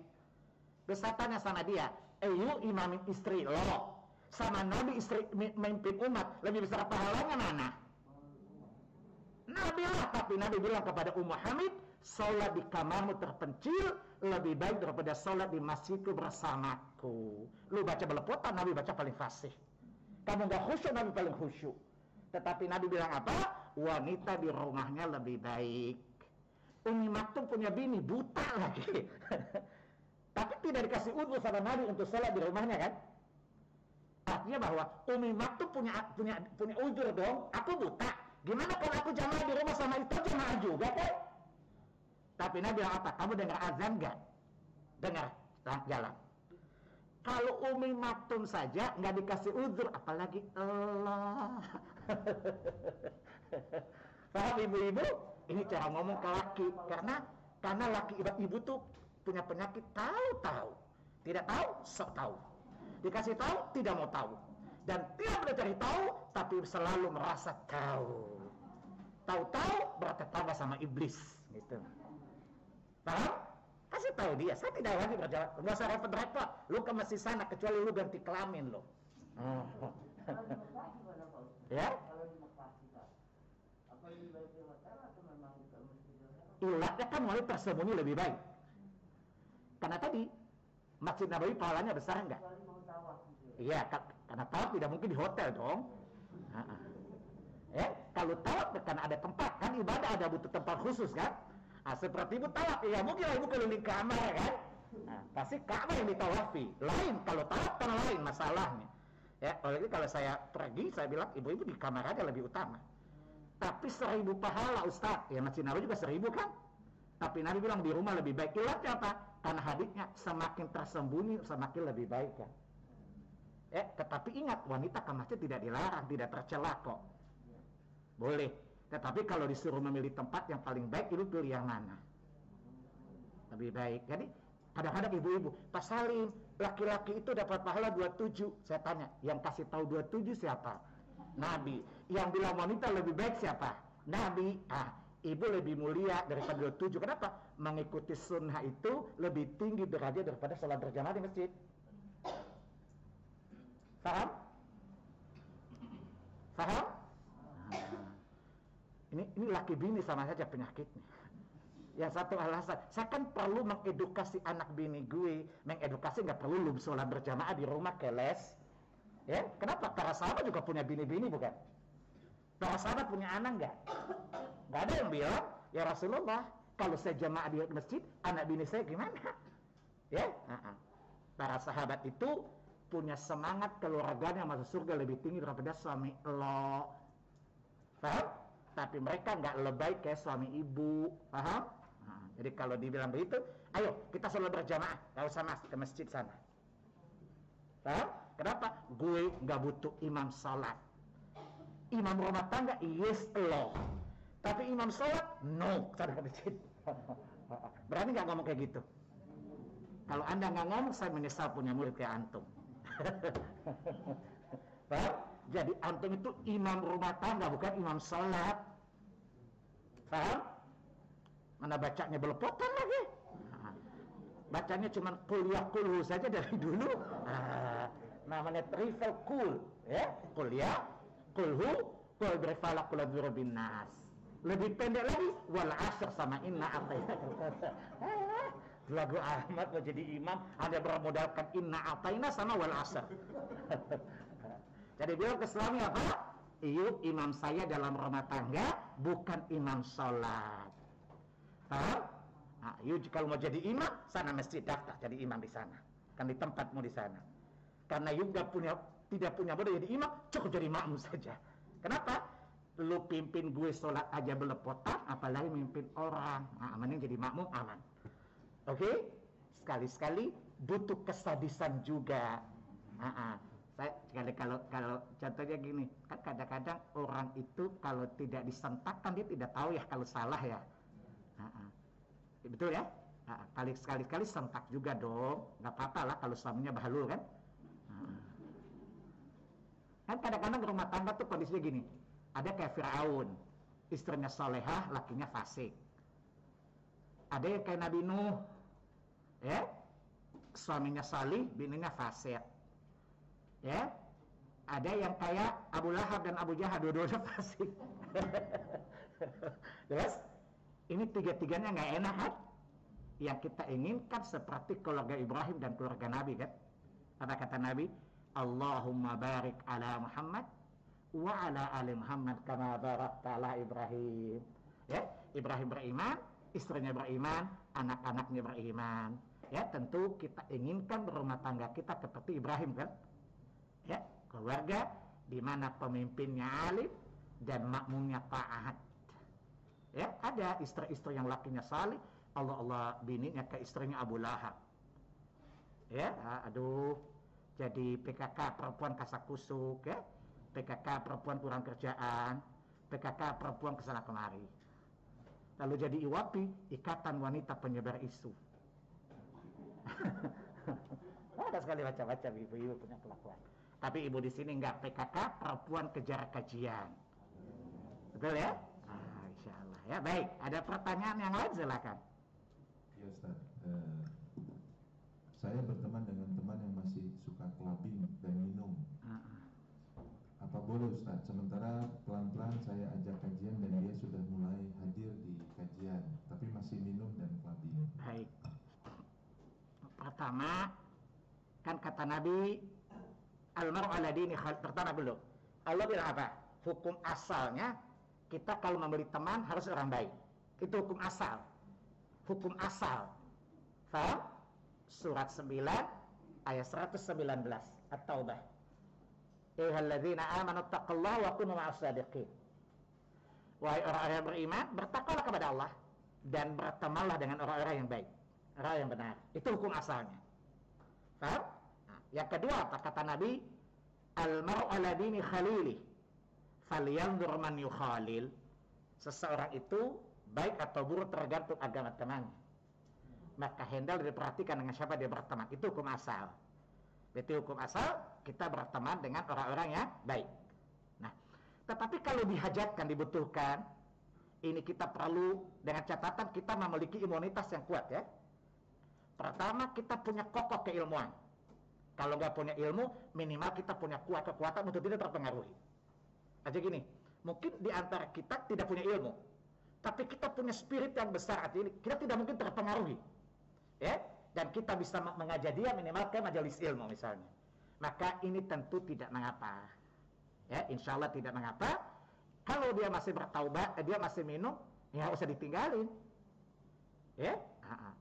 Bisa tanya sama dia, you imamin istri lo sama Nabi istri memimpin umat, lebih besar pahalanya mana? Nabi lah, tapi Nabi bilang kepada Hamid, sholat di kamarmu terpencil lebih baik daripada sholat di masjidku bersamaku. Lu baca belepotan, Nabi baca paling fasih. Kamu gak khusyuk, Nabi paling khusyuk. Tetapi Nabi bilang apa? Wanita di rumahnya lebih baik. Umi Maktum punya bini, buta lagi. Tapi tidak dikasih uzur sama Nabi untuk sholat di rumahnya kan? Artinya bahwa Umi Maktum punya uzur dong. Aku buta. Gimana kalau aku jamaah di rumah sama itu jamaah juga kan? Tapi Nabi bilang apa? Kamu dengar azan gak? Dengar, jalan. Kalau Umi Maktum saja nggak dikasih uzur, apalagi Allah. Paham ibu-ibu? Ini cara ngomong ke laki. Karena laki ibu tuh punya penyakit tahu-tahu. Tidak tahu, sok tahu. Dikasih tahu, tidak mau tahu. Dan tidak boleh cari tahu, tapi selalu merasa tahu. Tahu-tahu bertetangga sama iblis, gitu. Paham? Kasih tahu dia, saya tidak wajib berjalan. Nggak usah repot-repot. Lu ke masjid sana, kecuali lu ganti kelamin lo. Ya? Ilahnya kan mulai tersembunyi lebih baik. Karena tadi Masjid Nabawi pahalanya besar enggak? Iya, karena tawaf tidak mungkin di hotel dong. Kalau tawaf karena ada tempat kan, ibadah ada butuh tempat khusus kan. Seperti ibu tawaf, ya mungkin ibu keliling kamar kan. Pasti Ka'bah yang ditawafi. Lain kalau tawaf kan lain masalahnya. Ya, oleh itu kalau saya pergi, saya bilang ibu-ibu di kamar aja lebih utama. Tapi 1000 pahala Ustaz. Ya Masjid Nabawi juga 1000 kan. Tapi Nabi bilang di rumah lebih baik. Ilatnya apa? Karena hadisnya semakin tersembunyi semakin lebih baik kan. Tetapi ingat, wanita ke masjid tidak dilarang, tidak tercela kok. Boleh. Tetapi kalau disuruh memilih tempat yang paling baik, itu pilih yang mana? Lebih baik. Jadi kadang-kadang ibu-ibu, Pak Salim, laki-laki itu dapat pahala 27. Saya tanya, yang kasih tahu 27 siapa? Nabi. Yang bilang wanita lebih baik siapa? Nabi. Ibu lebih mulia daripada 27. Kenapa? Mengikuti sunnah itu lebih tinggi derajat daripada sholat berjamaah di masjid. Paham? Paham? Ini laki bini sama saja penyakitnya. Yang satu alasan, saya kan perlu mengedukasi anak bini gue. Mengedukasi nggak perlu lu sholat berjamaah di rumah keles. Ya, kenapa? Para sahabat juga punya bini-bini bukan? Para sahabat punya anak nggak? Nggak ada yang bilang, ya Rasulullah, kalau saya jamaah di masjid, anak bini saya gimana? Ya, para sahabat itu punya semangat keluarganya masuk surga lebih tinggi daripada suami lo. Paham? Tapi mereka nggak lebay kayak suami ibu. Paham? Jadi kalau dibilang begitu, ayo kita sholat berjamaah, nggak usah mas ke masjid sana. Paham? Kenapa? Gue nggak butuh imam sholat. Imam rumah tangga, yes lo. Tapi imam sholat, no, sana ke masjid. Berani nggak ngomong kayak gitu? Kalau anda nggak ngomong, saya menyesal punya murid kayak antum. Paham? Jadi antum itu imam rumah tangga, bukan imam sholat. Paham? Mana bacanya belepotan lagi. Bacanya cuma kuliah kulhu saja dari dulu. Namanya trivial kul, ya, kuliah kulhu kul berfalak kul bin nas. Lebih pendek lagi wal asr sama inna atayna. Lagu Ahmad mau jadi imam, ada bermodalkan inna atayna sama wal asr. Jadi beliau ke suami apa? Iyu imam saya dalam rumah tangga, bukan imam sholat. Paham? Iyu kalau mau jadi imam, sana masjid daftar jadi imam di sana. Kan di tempatmu di sana. Karena Iyu tidak punya modal jadi imam, cukup jadi makmum saja. Kenapa? Lu pimpin gue sholat aja belepotan, apalagi mimpin orang. Mending jadi makmum aman. Oke? Sekali-sekali butuh kesadisan juga. Saya kalau contohnya gini, kan kadang-kadang orang itu kalau tidak disentakkan dia tidak tahu ya kalau salah ya. Betul ya? Sekali-kali sentak juga dong. Nggak apa-apa lah kalau suaminya bahlul kan. Kan kadang-kadang rumah tangga tuh kondisinya gini. Ada kayak Fir'aun, istrinya solehah, lakinya fasik. Ada yang kayak Nabi Nuh, ya, suaminya salih, bininya fasik. Ya, ada yang kayak Abu Lahab dan Abu Jahal, dua-duanya fasik. Jelas? Ini tiga-tiganya nggak enak kan? Yang kita inginkan seperti keluarga Ibrahim dan keluarga Nabi kan? Apa kata Nabi? Allahumma barik ala Muhammad wa ala ali Muhammad kama barakta ala Ibrahim. Ya, Ibrahim beriman, istrinya beriman, anak-anaknya beriman. Ya, tentu kita inginkan berumah tangga kita seperti Ibrahim kan? Ya, keluarga di mana pemimpinnya alim dan makmumnya taat. Ya, ada istri-istri yang lakinya salih, Allah bininya ke istrinya Abu Lahab. Ya, aduh, jadi PKK perempuan kasak kusuk ya. PKK perempuan kurang kerjaan, PKK perempuan kesana kemari. Lalu jadi IWAPI, Ikatan Wanita Penyebar Isu. Ada sekali macam-macam ibu-ibu punya kelakuan. Tapi ibu di sini enggak, PKK perempuan kejar kajian. Betul ya? Insya Allah ya. Baik, ada pertanyaan yang lain silakan. Iya Ustaz, saya berteman dengan teman yang masih suka clubbing dan minum. Apa boleh Ustaz? Sementara pelan-pelan saya ajak kajian dan dia sudah mulai hadir di kajian, tapi masih minum dan clubbing. Baik. Pertama, kan kata Nabi, al-mar'u ala dini khalil. Pertama dulu, Allah bilang apa? Hukum asalnya kita kalau membeli teman harus orang baik. Itu hukum asal. Hukum asal. Faham? Surat 9 ayat 119 At-Taubah. Ayyuhalladzina amanu taqullaha wa kunu ma'as shadiqin. Wahai orang-orang yang beriman, bertakwalah kepada Allah dan bertemanlah dengan orang-orang yang baik. Orang yang benar. Itu hukum asalnya. Paham? Nah, yang kedua apa kata Nabi? Al-mar'u ala dini khalili falyanzur man yukhalil. Seseorang itu baik atau buruk tergantung agama temannya. Maka hendaklah diperhatikan dengan siapa dia berteman. Itu hukum asal. Itu hukum asal, kita berteman dengan orang-orang yang baik. Nah, tetapi kalau dihajatkan, dibutuhkan, ini kita perlu dengan catatan kita memiliki imunitas yang kuat ya. Pertama, kita punya kokoh keilmuan. Kalau nggak punya ilmu, minimal kita punya kekuatan untuk tidak terpengaruhi. Aja gini, mungkin di antara kita tidak punya ilmu, tapi kita punya spirit yang besar. Artinya kita tidak mungkin terpengaruhi, ya. Dan kita bisa mengajak dia minimal ke majelis ilmu misalnya. Maka ini tentu tidak mengapa, ya. Insya Allah tidak mengapa. Kalau dia masih bertaubat, dia masih minum, ya nggak usah ditinggalin, ya.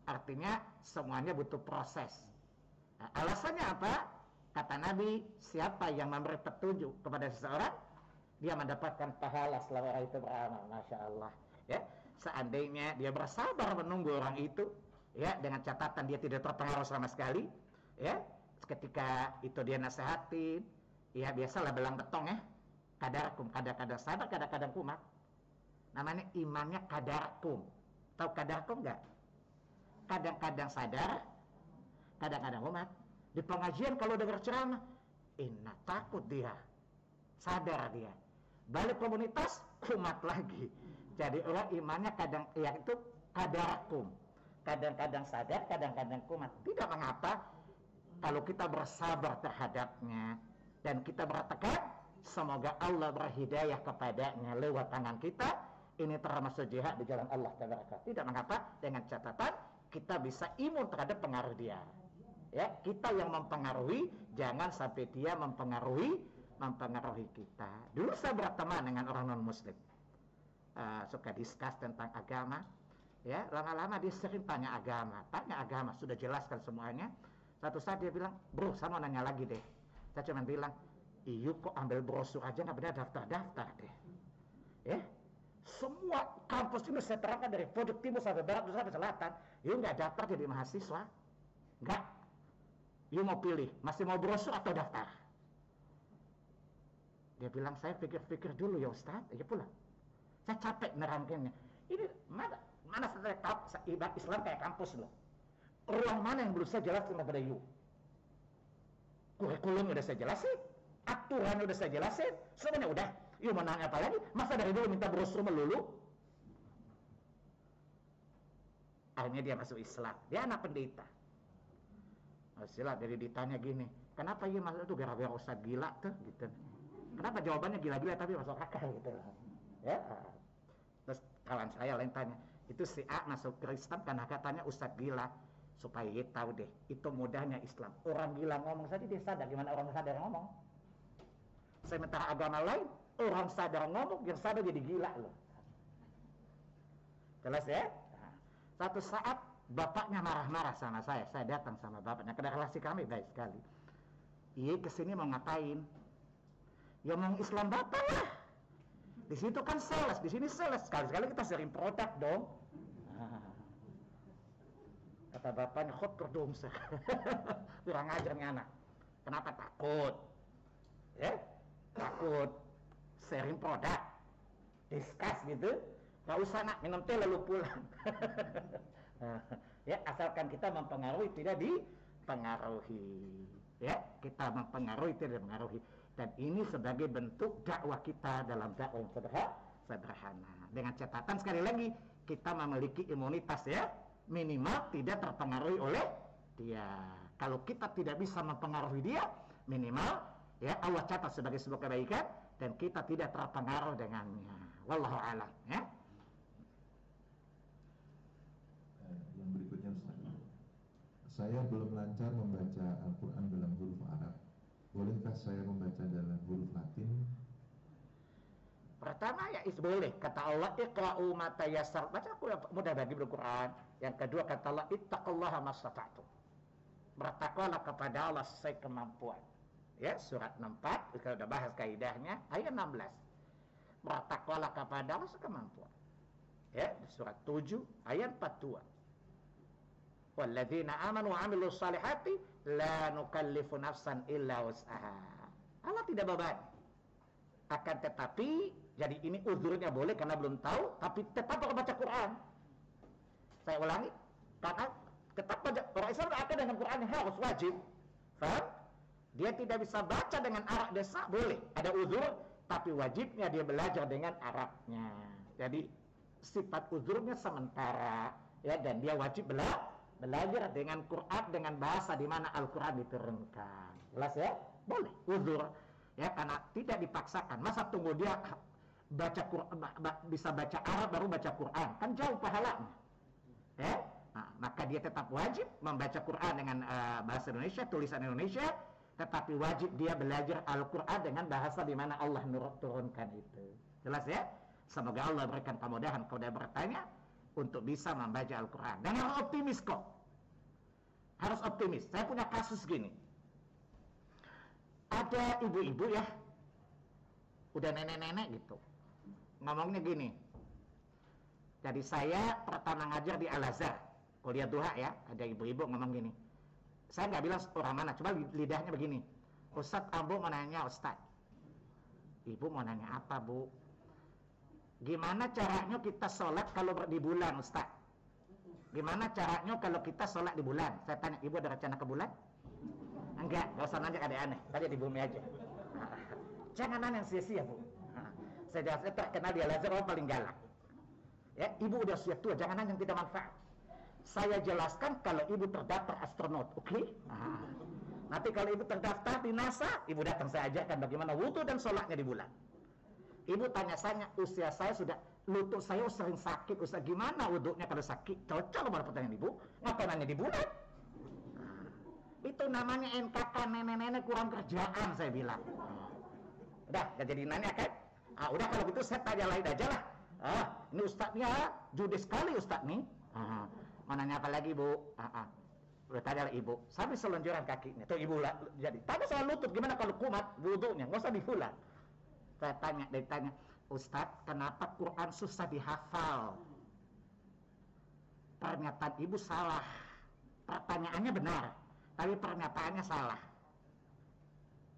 Artinya semuanya butuh proses. Nah, alasannya apa? Kata Nabi, siapa yang memberi petunjuk kepada seseorang, dia mendapatkan pahala selama orang itu beramal. Masya Allah. Ya, seandainya dia bersabar menunggu orang itu, ya, dengan catatan dia tidak terpengaruh sama sekali, ya, ketika itu dia nasihatin, ya biasalah belang betong ya, kadarkum, kadang-kadang sabar, kadang-kadang kumat. Namanya imannya kadarkum. Tahu kadarkum enggak? Kadang-kadang sadar, kadang-kadang umat. Di pengajian kalau dengar ceramah, takut dia, sadar dia. Balik komunitas, kumat lagi. Jadi orang imannya kadang yang itu kadarakum. Kadang-kadang sadar, kadang-kadang kumat. Tidak mengapa kalau kita bersabar terhadapnya dan kita bertekad, semoga Allah berhidayah kepadanya lewat tangan kita. Ini termasuk jihad di jalan Allah Taala. Tidak mengapa dengan catatan kita bisa imun terhadap pengaruh dia. Ya, kita yang mempengaruhi, jangan sampai dia mempengaruhi kita. Dulu saya berteman dengan orang non muslim, suka diskus tentang agama. Ya, lama-lama dia sering tanya agama, sudah jelaskan semuanya. Satu saat dia bilang, bro, saya mau nanya lagi deh. Saya cuma bilang, iyo kok ambil brosur aja nggak benar daftar-daftar deh. Ya, semua kampus ini saya terangkan dari pojok timur sampai barat sampai selatan. Iyo nggak daftar jadi mahasiswa, nggak. Iyo mau pilih, masih mau brosur atau daftar? Dia bilang, saya pikir-pikir dulu ya Ustaz. Ya pula, saya capek nerangkannya. Ini mana ibadah Islam kayak kampus loh. Ruang mana yang belum saya jelaskan kepada you? Kurikulum udah saya jelasin, aturan udah saya jelasin, semuanya udah. You mau nanya apa lagi? Masa dari dulu minta brosur melulu? Akhirnya dia masuk Islam. Dia anak pendeta. Masihlah dari ditanya gini, kenapa ya masuk tuh gara-gara Ustaz gila tuh gitu. Kenapa jawabannya gila-gila tapi masuk akal gitu. Ya. Terus kawan saya lain tanya, itu si A masuk Kristen karena katanya Ustaz gila. Supaya dia tahu deh, itu mudahnya Islam. Orang gila ngomong saja dia sadar, gimana orang sadar ngomong. Sementara agama lain, orang sadar ngomong, yang sadar jadi gila loh. Jelas ya? Nah, satu saat bapaknya marah-marah sama saya datang sama bapaknya, karena relasi kami baik sekali. Iya kesini mau ngapain? Ya mau Islam bapak lah. Di situ kan sales, di sini sales. Sekali-sekali kita sering produk dong. Kata bapaknya, khotor dong. Kurang ajarnya anak. Kenapa takut? Ya, takut sharing produk, discuss gitu. Gak usah nak minum teh lalu pulang. Ya, asalkan kita mempengaruhi, tidak dipengaruhi. Ya, kita mempengaruhi, tidak dipengaruhi. Dan ini sebagai bentuk dakwah kita dalam dakwah yang sederhana. Dengan catatan sekali lagi, kita memiliki imunitas ya. Minimal tidak terpengaruhi oleh dia. Kalau kita tidak bisa mempengaruhi dia, minimal ya Allah catat sebagai sebuah kebaikan dan kita tidak terpengaruh dengannya. Wallahu a'lam ya. Yang berikutnya Ustaz. Saya belum lancar membaca Al-Qur'an dalam huruf Arab. Bolehkah saya membaca dalam huruf Latin? Pertama ya boleh, kata Allah iqra'u ma tayassar, baca mudah bagi Al-Qur'an. Yang kedua kata Allah ittaqullaha mastata'tum, bertakwalah kepada Allah sesuai kemampuan. Ya, surat 64 kita sudah bahas kaidahnya, ayat 16. Bertakwalah kepada Allah sekemampuan. Ya, surat 7 ayat 42. Walladzina amanu wa 'amilus salihati la nukallifu nafsan illa wus'aha. Allah tidak beban. Akan tetapi, jadi ini uzurnya boleh karena belum tahu, tapi tetap harus baca Quran. Saya ulangi, karena tetap baca orang Islam akan dengan Quran harus wajib. Faham? Dia tidak bisa baca dengan Arab desa, boleh. Ada uzur, tapi wajibnya dia belajar dengan Arabnya. Jadi sifat uzurnya sementara, ya, dan dia wajib belajar dengan Quran, dengan bahasa di mana Al-Quran diturunkan. Jelas ya? Boleh uzur, ya, karena tidak dipaksakan. Masa tunggu dia baca Quran, bisa baca Arab baru baca Quran, kan jauh pahalanya, ya. Nah, maka dia tetap wajib membaca Quran dengan bahasa Indonesia, tulisan Indonesia, tetapi wajib dia belajar Al-Quran dengan bahasa di mana Allah turunkan itu. Jelas ya? Semoga Allah berikan kemudahan kepada bertanya untuk bisa membaca Al-Quran. Dan harus optimis kok. Harus optimis. Saya punya kasus gini. Ada ibu-ibu ya, udah nenek-nenek gitu, ngomongnya gini. Jadi saya pertama ngajar di Al-Azhar, kuliah duha ya, ada ibu-ibu ngomong gini. Saya nggak bilang orang mana, coba lidahnya begini. Ustadz, Ambo mau nanya Ustadz. Ibu mau nanya apa, Bu? Gimana caranya kita sholat kalau di bulan, Ustadz? Gimana caranya kalau kita sholat di bulan? Saya tanya, Ibu ada rencana ke bulan? Enggak, nggak usah nanya aneh-aneh. Tadi di bumi aja. Jangan nanya yang sia-sia, Bu. Saya jelasnya terkenal di Al-Azhar orang paling galak. Ya, Ibu udah usia tua, jangan nanya yang tidak manfaat. Saya jelaskan kalau Ibu terdaftar astronot, oke? Nanti kalau Ibu terdaftar di NASA, Ibu datang, saya ajarkan bagaimana wudu dan sholatnya di bulan. Ibu tanya-tanya, usia saya sudah, lutut saya sering sakit, Ustaz, gimana wudunya kalau sakit? Cocok pada pertanyaan Ibu, ngapain nanya di bulan? Itu namanya NKK, nenek-nenek kurang kerjaan, saya bilang. Udah, gak jadi nanya kan? Udah kalau gitu saya tanya lain aja lah. Ini Ustadznya judes sekali Ustadz nih. Mau nanya apa lagi, Bu? Udah tanya lah Ibu. Sampai selonjoran kakinya. Tuh Ibu lah, jadi tanya soal lutut, gimana kalau kumat wudunya? Nggak usah diulang. Saya tanya, Ustadz, kenapa Quran susah dihafal? Pernyataan Ibu salah. Pertanyaannya benar, tapi pernyataannya salah.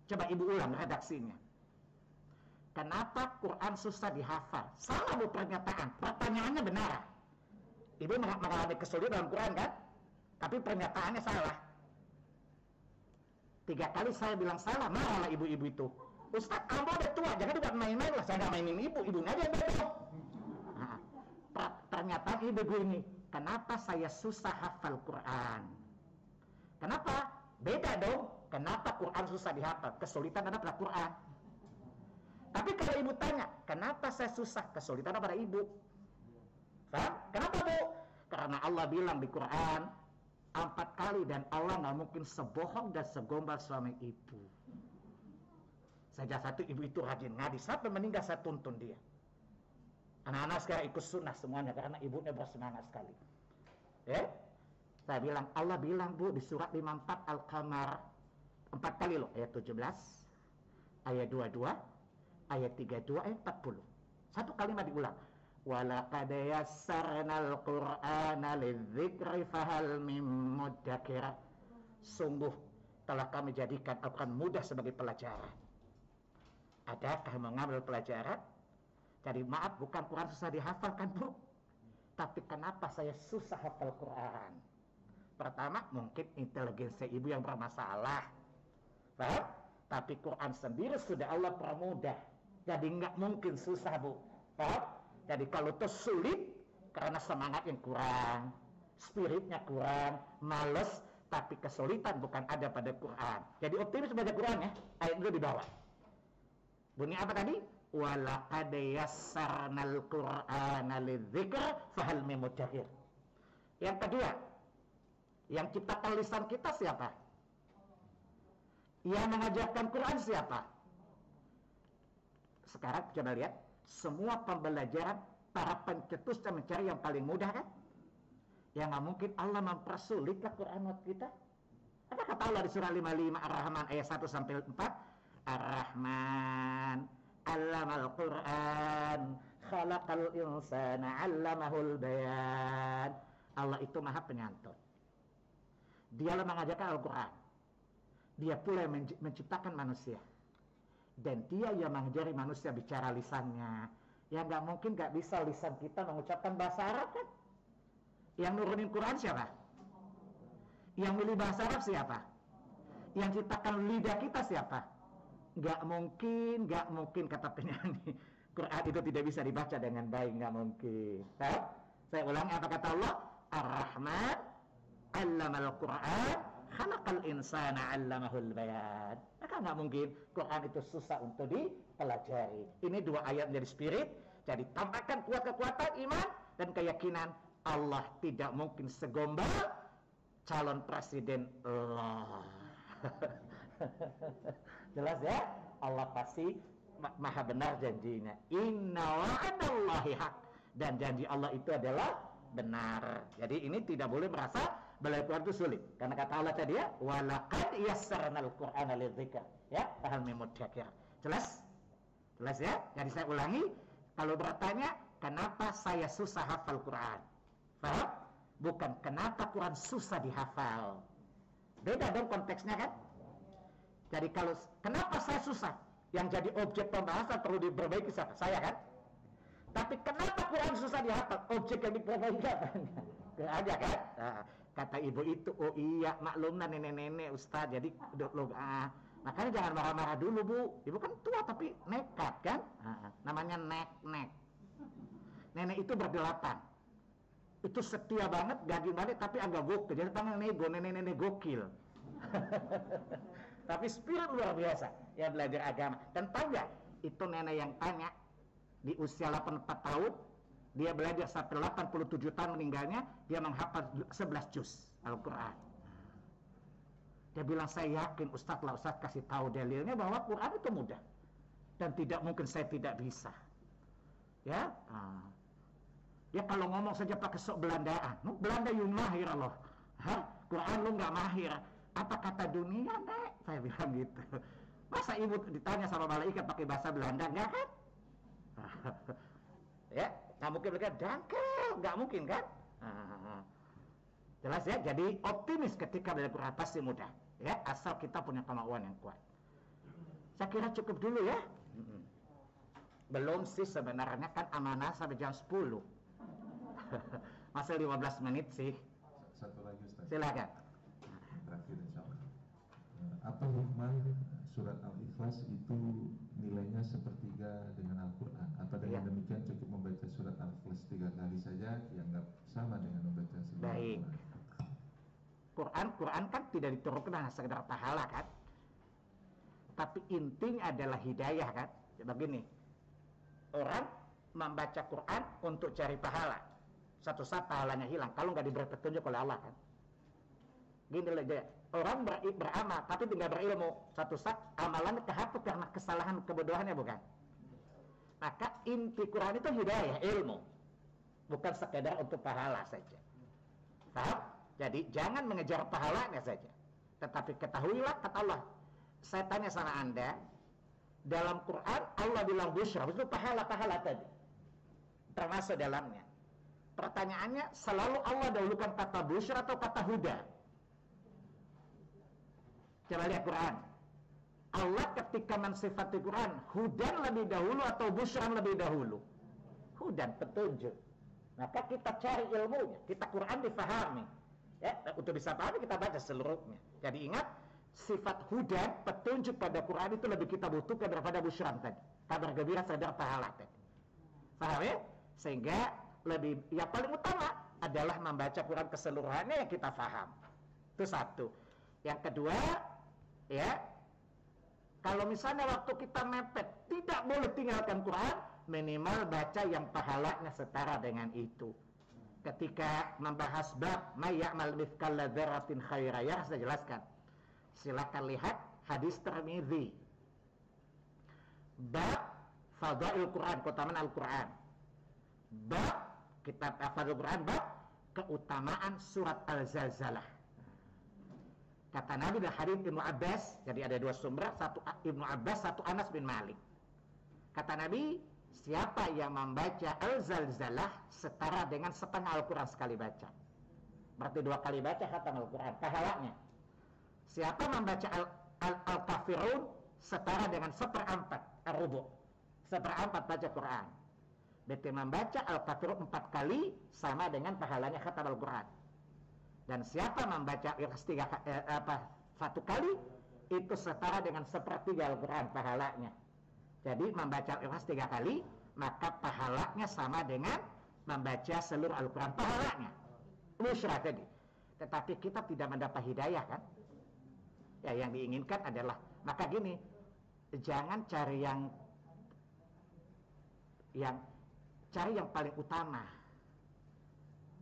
Coba Ibu ulang redaksinya. Kenapa Quran susah dihafal? Salah Bu pernyataan, pertanyaannya benar. Ibu mengalami kesulitan dalam Quran kan? Tapi pernyataannya salah. 3 kali saya bilang salah, marahlah ibu-ibu itu. Ustadz, Ambo udah tua, jangan juga main-main lah. Saya gak mainin ibunya aja yang bodoh. Pernyataan ibu ini, kenapa saya susah hafal Quran? Kenapa? Beda dong. Kenapa Quran susah dihafal? Kesulitan pada Quran. Tapi kalau ibu tanya, kenapa saya susah? Kesulitan pada ibu. Faham? Kenapa, Bu? Karena Allah bilang di Quran 4 kali, dan Allah gak mungkin sebohong dan segombal suami ibu. Saja satu ibu itu rajin ngaji, sampai meninggal saya tuntun dia. Anak-anak sekarang ikut sunnah semuanya karena ibunya bersemangat sekali. Ya? Saya bilang, Allah bilang Bu di surat 54 Al-Qamar 4 kali loh, ayat 17, ayat 22, ayat 32, ayat 40. Satu kalimat diulang. Walaqad yassarnal Qur'ana lidzikri fahal mim muddakir. Sungguh telah kami jadikan Al-Quran mudah sebagai pelajaran. Adakah mengambil pelajaran? Jadi maaf, bukan Quran susah dihafalkan, Bu. Tapi kenapa saya susah hafal Quran? Pertama, mungkin inteligensi ibu yang bermasalah. Paham? Tapi Quran sendiri sudah Allah permudah. Jadi nggak mungkin susah, Bu. Paham? Jadi kalau itu sulit, karena semangat yang kurang, spiritnya kurang, males, tapi kesulitan bukan ada pada Quran. Jadi optimis baca Quran ya. Ayat itu di bawah. Bunyi apa tadi? Walaqad yassarnal Qur'ana lidzikr fahal mim muddakir. Yang kedua, yang ciptakan lisan kita siapa? Yang mengajarkan Quran siapa? Sekarang coba lihat, semua pembelajaran para pencetusnya mencari yang paling mudah kan? Yang nggak mungkin Allah mempersulitlah Quran buat kita. Apa kata Allah di surah 55 Ar-Rahman ayat 1 sampai 4? Ar-Rahman 'allamal Qur'an khalaqal insana 'allamahul bayan. Allah itu Maha Penyantun. Dialah mengajarkan Al-Quran. Dia pula yang menciptakan manusia. Dan dia yang mengajari manusia bicara lisannya. Ya nggak mungkin nggak bisa lisan kita mengucapkan bahasa Arab kan? Yang nurunin Quran siapa? Yang milih bahasa Arab siapa? Yang ciptakan lidah kita siapa? Nggak mungkin kata penyanyi. Quran itu tidak bisa dibaca dengan baik, nggak mungkin. Saya ulangi apa kata Allah? Ar-Rahman 'allamal Qur'an, khalaqal insana 'allamahul bayan. Maka nggak mungkin Quran itu susah untuk dipelajari. Ini dua ayat menjadi spirit. Jadi tambahkan kuat kekuatan iman dan keyakinan Allah tidak mungkin segombal calon presiden Allah. Jelas ya? Allah pasti maha benar janjinya. Inna wa'adallahi haq. Dan janji Allah itu adalah benar. Jadi ini tidak boleh merasa belajar Quran itu sulit. Karena kata Allah tadi ya, walaqad yassarnal Qur'ana lidzikr. Ya, fahal mudzakir. Jelas? Jelas ya? Jadi saya ulangi, kalau bertanya, kenapa saya susah hafal Quran? Paham? Bukan kenapa Quran susah dihafal. Beda dong konteksnya kan? Jadi kalau kenapa saya susah? Yang jadi objek pembahasan perlu diperbaiki siapa? Saya kan? Tapi kenapa Quran susah dihafal? Objek yang diperbaiki apa? Gak ada kan? Nah, kata ibu itu, oh iya maklumlah nenek-nenek Ustaz. Jadi makanya jangan marah-marah dulu Bu. Ibu kan tua tapi nekat kan? Namanya nek. Nenek itu berdelapan. Itu setia banget, gaging banget tapi agak gokil. Jadi panggil nego, nenek-nenek gokil. Tapi spirit luar biasa ya belajar agama. Dan tahu gak, itu nenek yang tanya di usia 84 tahun dia belajar sampai 87 tahun meninggalnya, dia menghafal 11 juz Al-Quran. Dia bilang, saya yakin Ustaz kasih tahu dalilnya bahwa Quran itu mudah dan tidak mungkin saya tidak bisa. Ya, ya kalau ngomong saja pakai sok Belandaan, Belanda yang mahir Allah. Quran lu nggak mahir. Apa kata dunia, Nek? Saya bilang gitu. Masa ibu ditanya sama malaikat pakai bahasa Belanda, enggak kan? Ya, nggak mungkin mereka dangkel, nggak mungkin kan? Jelas ya. Jadi optimis ketika belajar Quran pasti mudah. Ya, asal kita punya kemauan yang kuat. Saya kira cukup dulu ya. Belum sih sebenarnya kan amanah sampai jam 10. Masih 15 menit sih. Satu lagi Ustaz. Silakan. Terakhir insyaallah. Apa hikmah surat Al-Ikhlas itu nilainya sepertiga dengan Al-Quran? Apa dengan demikian cukup membaca surat Al-Ikhlas 3 kali saja dianggap sama dengan membaca seluruh Baik. Quran kan tidak diturunkan hanya sekedar pahala kan? Tapi intinya adalah hidayah kan? Begini, orang membaca Quran untuk cari pahala. Satu saat pahalanya hilang kalau nggak diberi petunjuk oleh Allah kan? Gini aja, orang beramal tapi tidak berilmu, satu saat amalannya kehapus karena kesalahan kebodohannya bukan? Maka inti Quran itu hidayah, ilmu, bukan sekedar untuk pahala saja. Paham? Jadi jangan mengejar pahalanya saja, tetapi ketahuilah kata Allah. Saya tanya sama Anda, dalam Quran Allah bilang busyra, itu pahala-pahala tadi termasuk dalamnya. Pertanyaannya, selalu Allah dahulukan kata busyra atau kata huda? Coba lihat Quran. Allah ketika mensifati Quran, hudan lebih dahulu atau busyran lebih dahulu? Hudan, petunjuk. Maka kita cari ilmunya, kita Quran difahami. Ya, untuk bisa pahami kita baca seluruhnya. Jadi ingat, sifat hudan, petunjuk pada Quran itu lebih kita butuhkan daripada busyran tadi. Kabar gembira sadar pahala tadi. Paham ya? Sehingga lebih, yang paling utama adalah membaca Quran keseluruhannya yang kita paham. Itu satu. Yang kedua, ya, kalau misalnya waktu kita mepet tidak boleh tinggalkan Quran, minimal baca yang pahalanya setara dengan itu. Ketika membahas bab may ya'mal mithqala dzarratin khairan yarah, saya jelaskan. Silakan lihat hadis Tirmidzi. Bab fadail Quran, keutamaan Al-Quran. Bab kitab Fadail Quran, bab keutamaan surat Al-Zalzalah. Kata Nabi dari hadits Ibnu Abbas, jadi ada dua sumber, satu Ibnu Abbas, satu Anas bin Malik. Kata Nabi, siapa yang membaca Al-Zalzalah setara dengan setengah Al-Quran sekali baca. berarti 2 kali baca khatam Al-Quran, pahalanya. Siapa membaca Al-Kafirun setara dengan 1/4 ar-rubu', 1/4 baca Quran. Berarti membaca Al-Kafirun 4 kali sama dengan pahalanya khatam Al-Quran. Dan siapa membaca Ikhlas 1 kali, itu setara dengan 1/3 Al-Quran pahalanya. Jadi membaca Ikhlas 3 kali, maka pahalanya sama dengan membaca seluruh Al-Quran pahalanya. Musyrah tadi. Tetapi kita tidak mendapat hidayah kan? Ya, yang diinginkan adalah, maka gini, jangan cari yang paling utama.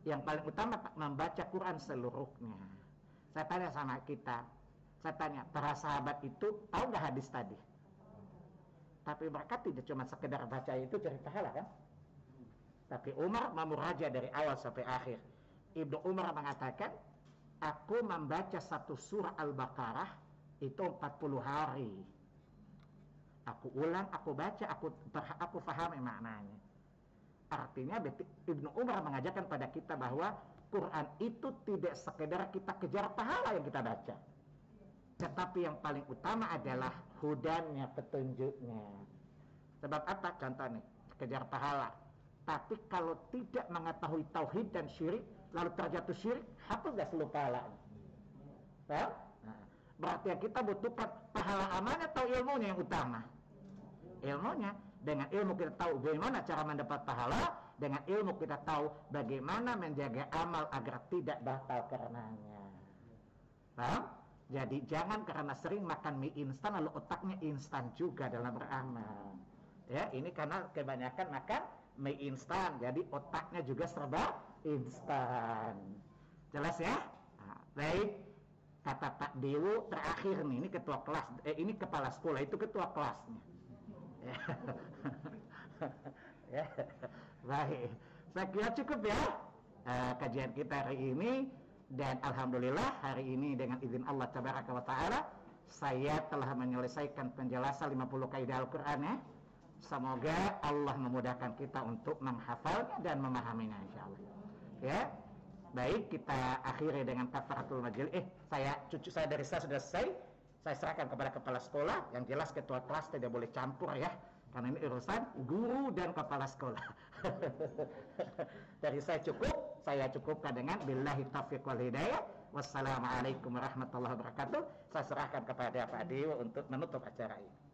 Yang paling utama membaca Quran seluruhnya. Saya tanya sama kita, saya tanya, para sahabat itu tahu nggak hadis tadi? Tapi mereka tidak cuma sekedar baca itu cari pahala kan? Tapi Umar memuraja dari awal sampai akhir. Ibnu Umar mengatakan, aku membaca 1 surah Al-Baqarah itu 40 hari. Aku ulang, aku baca, aku pahami maknanya. Artinya Ibnu Umar mengajarkan pada kita bahwa Quran itu tidak sekedar kita kejar pahala yang kita baca, tetapi yang paling utama adalah hudannya, petunjuknya. Sebab apa? Contoh nih, kejar pahala. Tapi kalau tidak mengetahui tauhid dan syirik, lalu terjatuh syirik, hapus gak seluruh pahalanya? Nah, berarti yang kita butuhkan pahala amannya atau ilmunya yang utama? Ilmunya. Dengan ilmu kita tahu bagaimana cara mendapat pahala, dengan ilmu kita tahu bagaimana menjaga amal agar tidak batal karenanya. Paham? Jadi jangan karena sering makan mie instan lalu otaknya instan juga dalam beramal. Ya, ini karena kebanyakan makan mie instan, jadi otaknya juga serba instan. Jelas ya? Nah, baik. Kata Pak Dewo terakhir nih, ini ketua kelas, ini kepala sekolah, itu ketua kelasnya. Ya. Baik, saya kira cukup ya kajian kita hari ini. Dan alhamdulillah hari ini dengan izin Allah tabaraka wa ta'ala saya telah menyelesaikan penjelasan 50 kaidah Al-Quran ya. Semoga Allah memudahkan kita untuk menghafalnya dan memahaminya insyaallah. Ya. Baik, kita akhiri dengan kafaratul majlis. Cucu saya dari saya sudah selesai. Saya serahkan kepada kepala sekolah. Yang jelas ketua kelas tidak boleh campur ya, karena ini urusan guru dan kepala sekolah. Dari saya cukup. Saya cukupkan dengan billahi taufiq wal hidayah. Wassalamualaikum warahmatullahi wabarakatuh. Saya serahkan kepada Pak Dewa untuk menutup acara ini.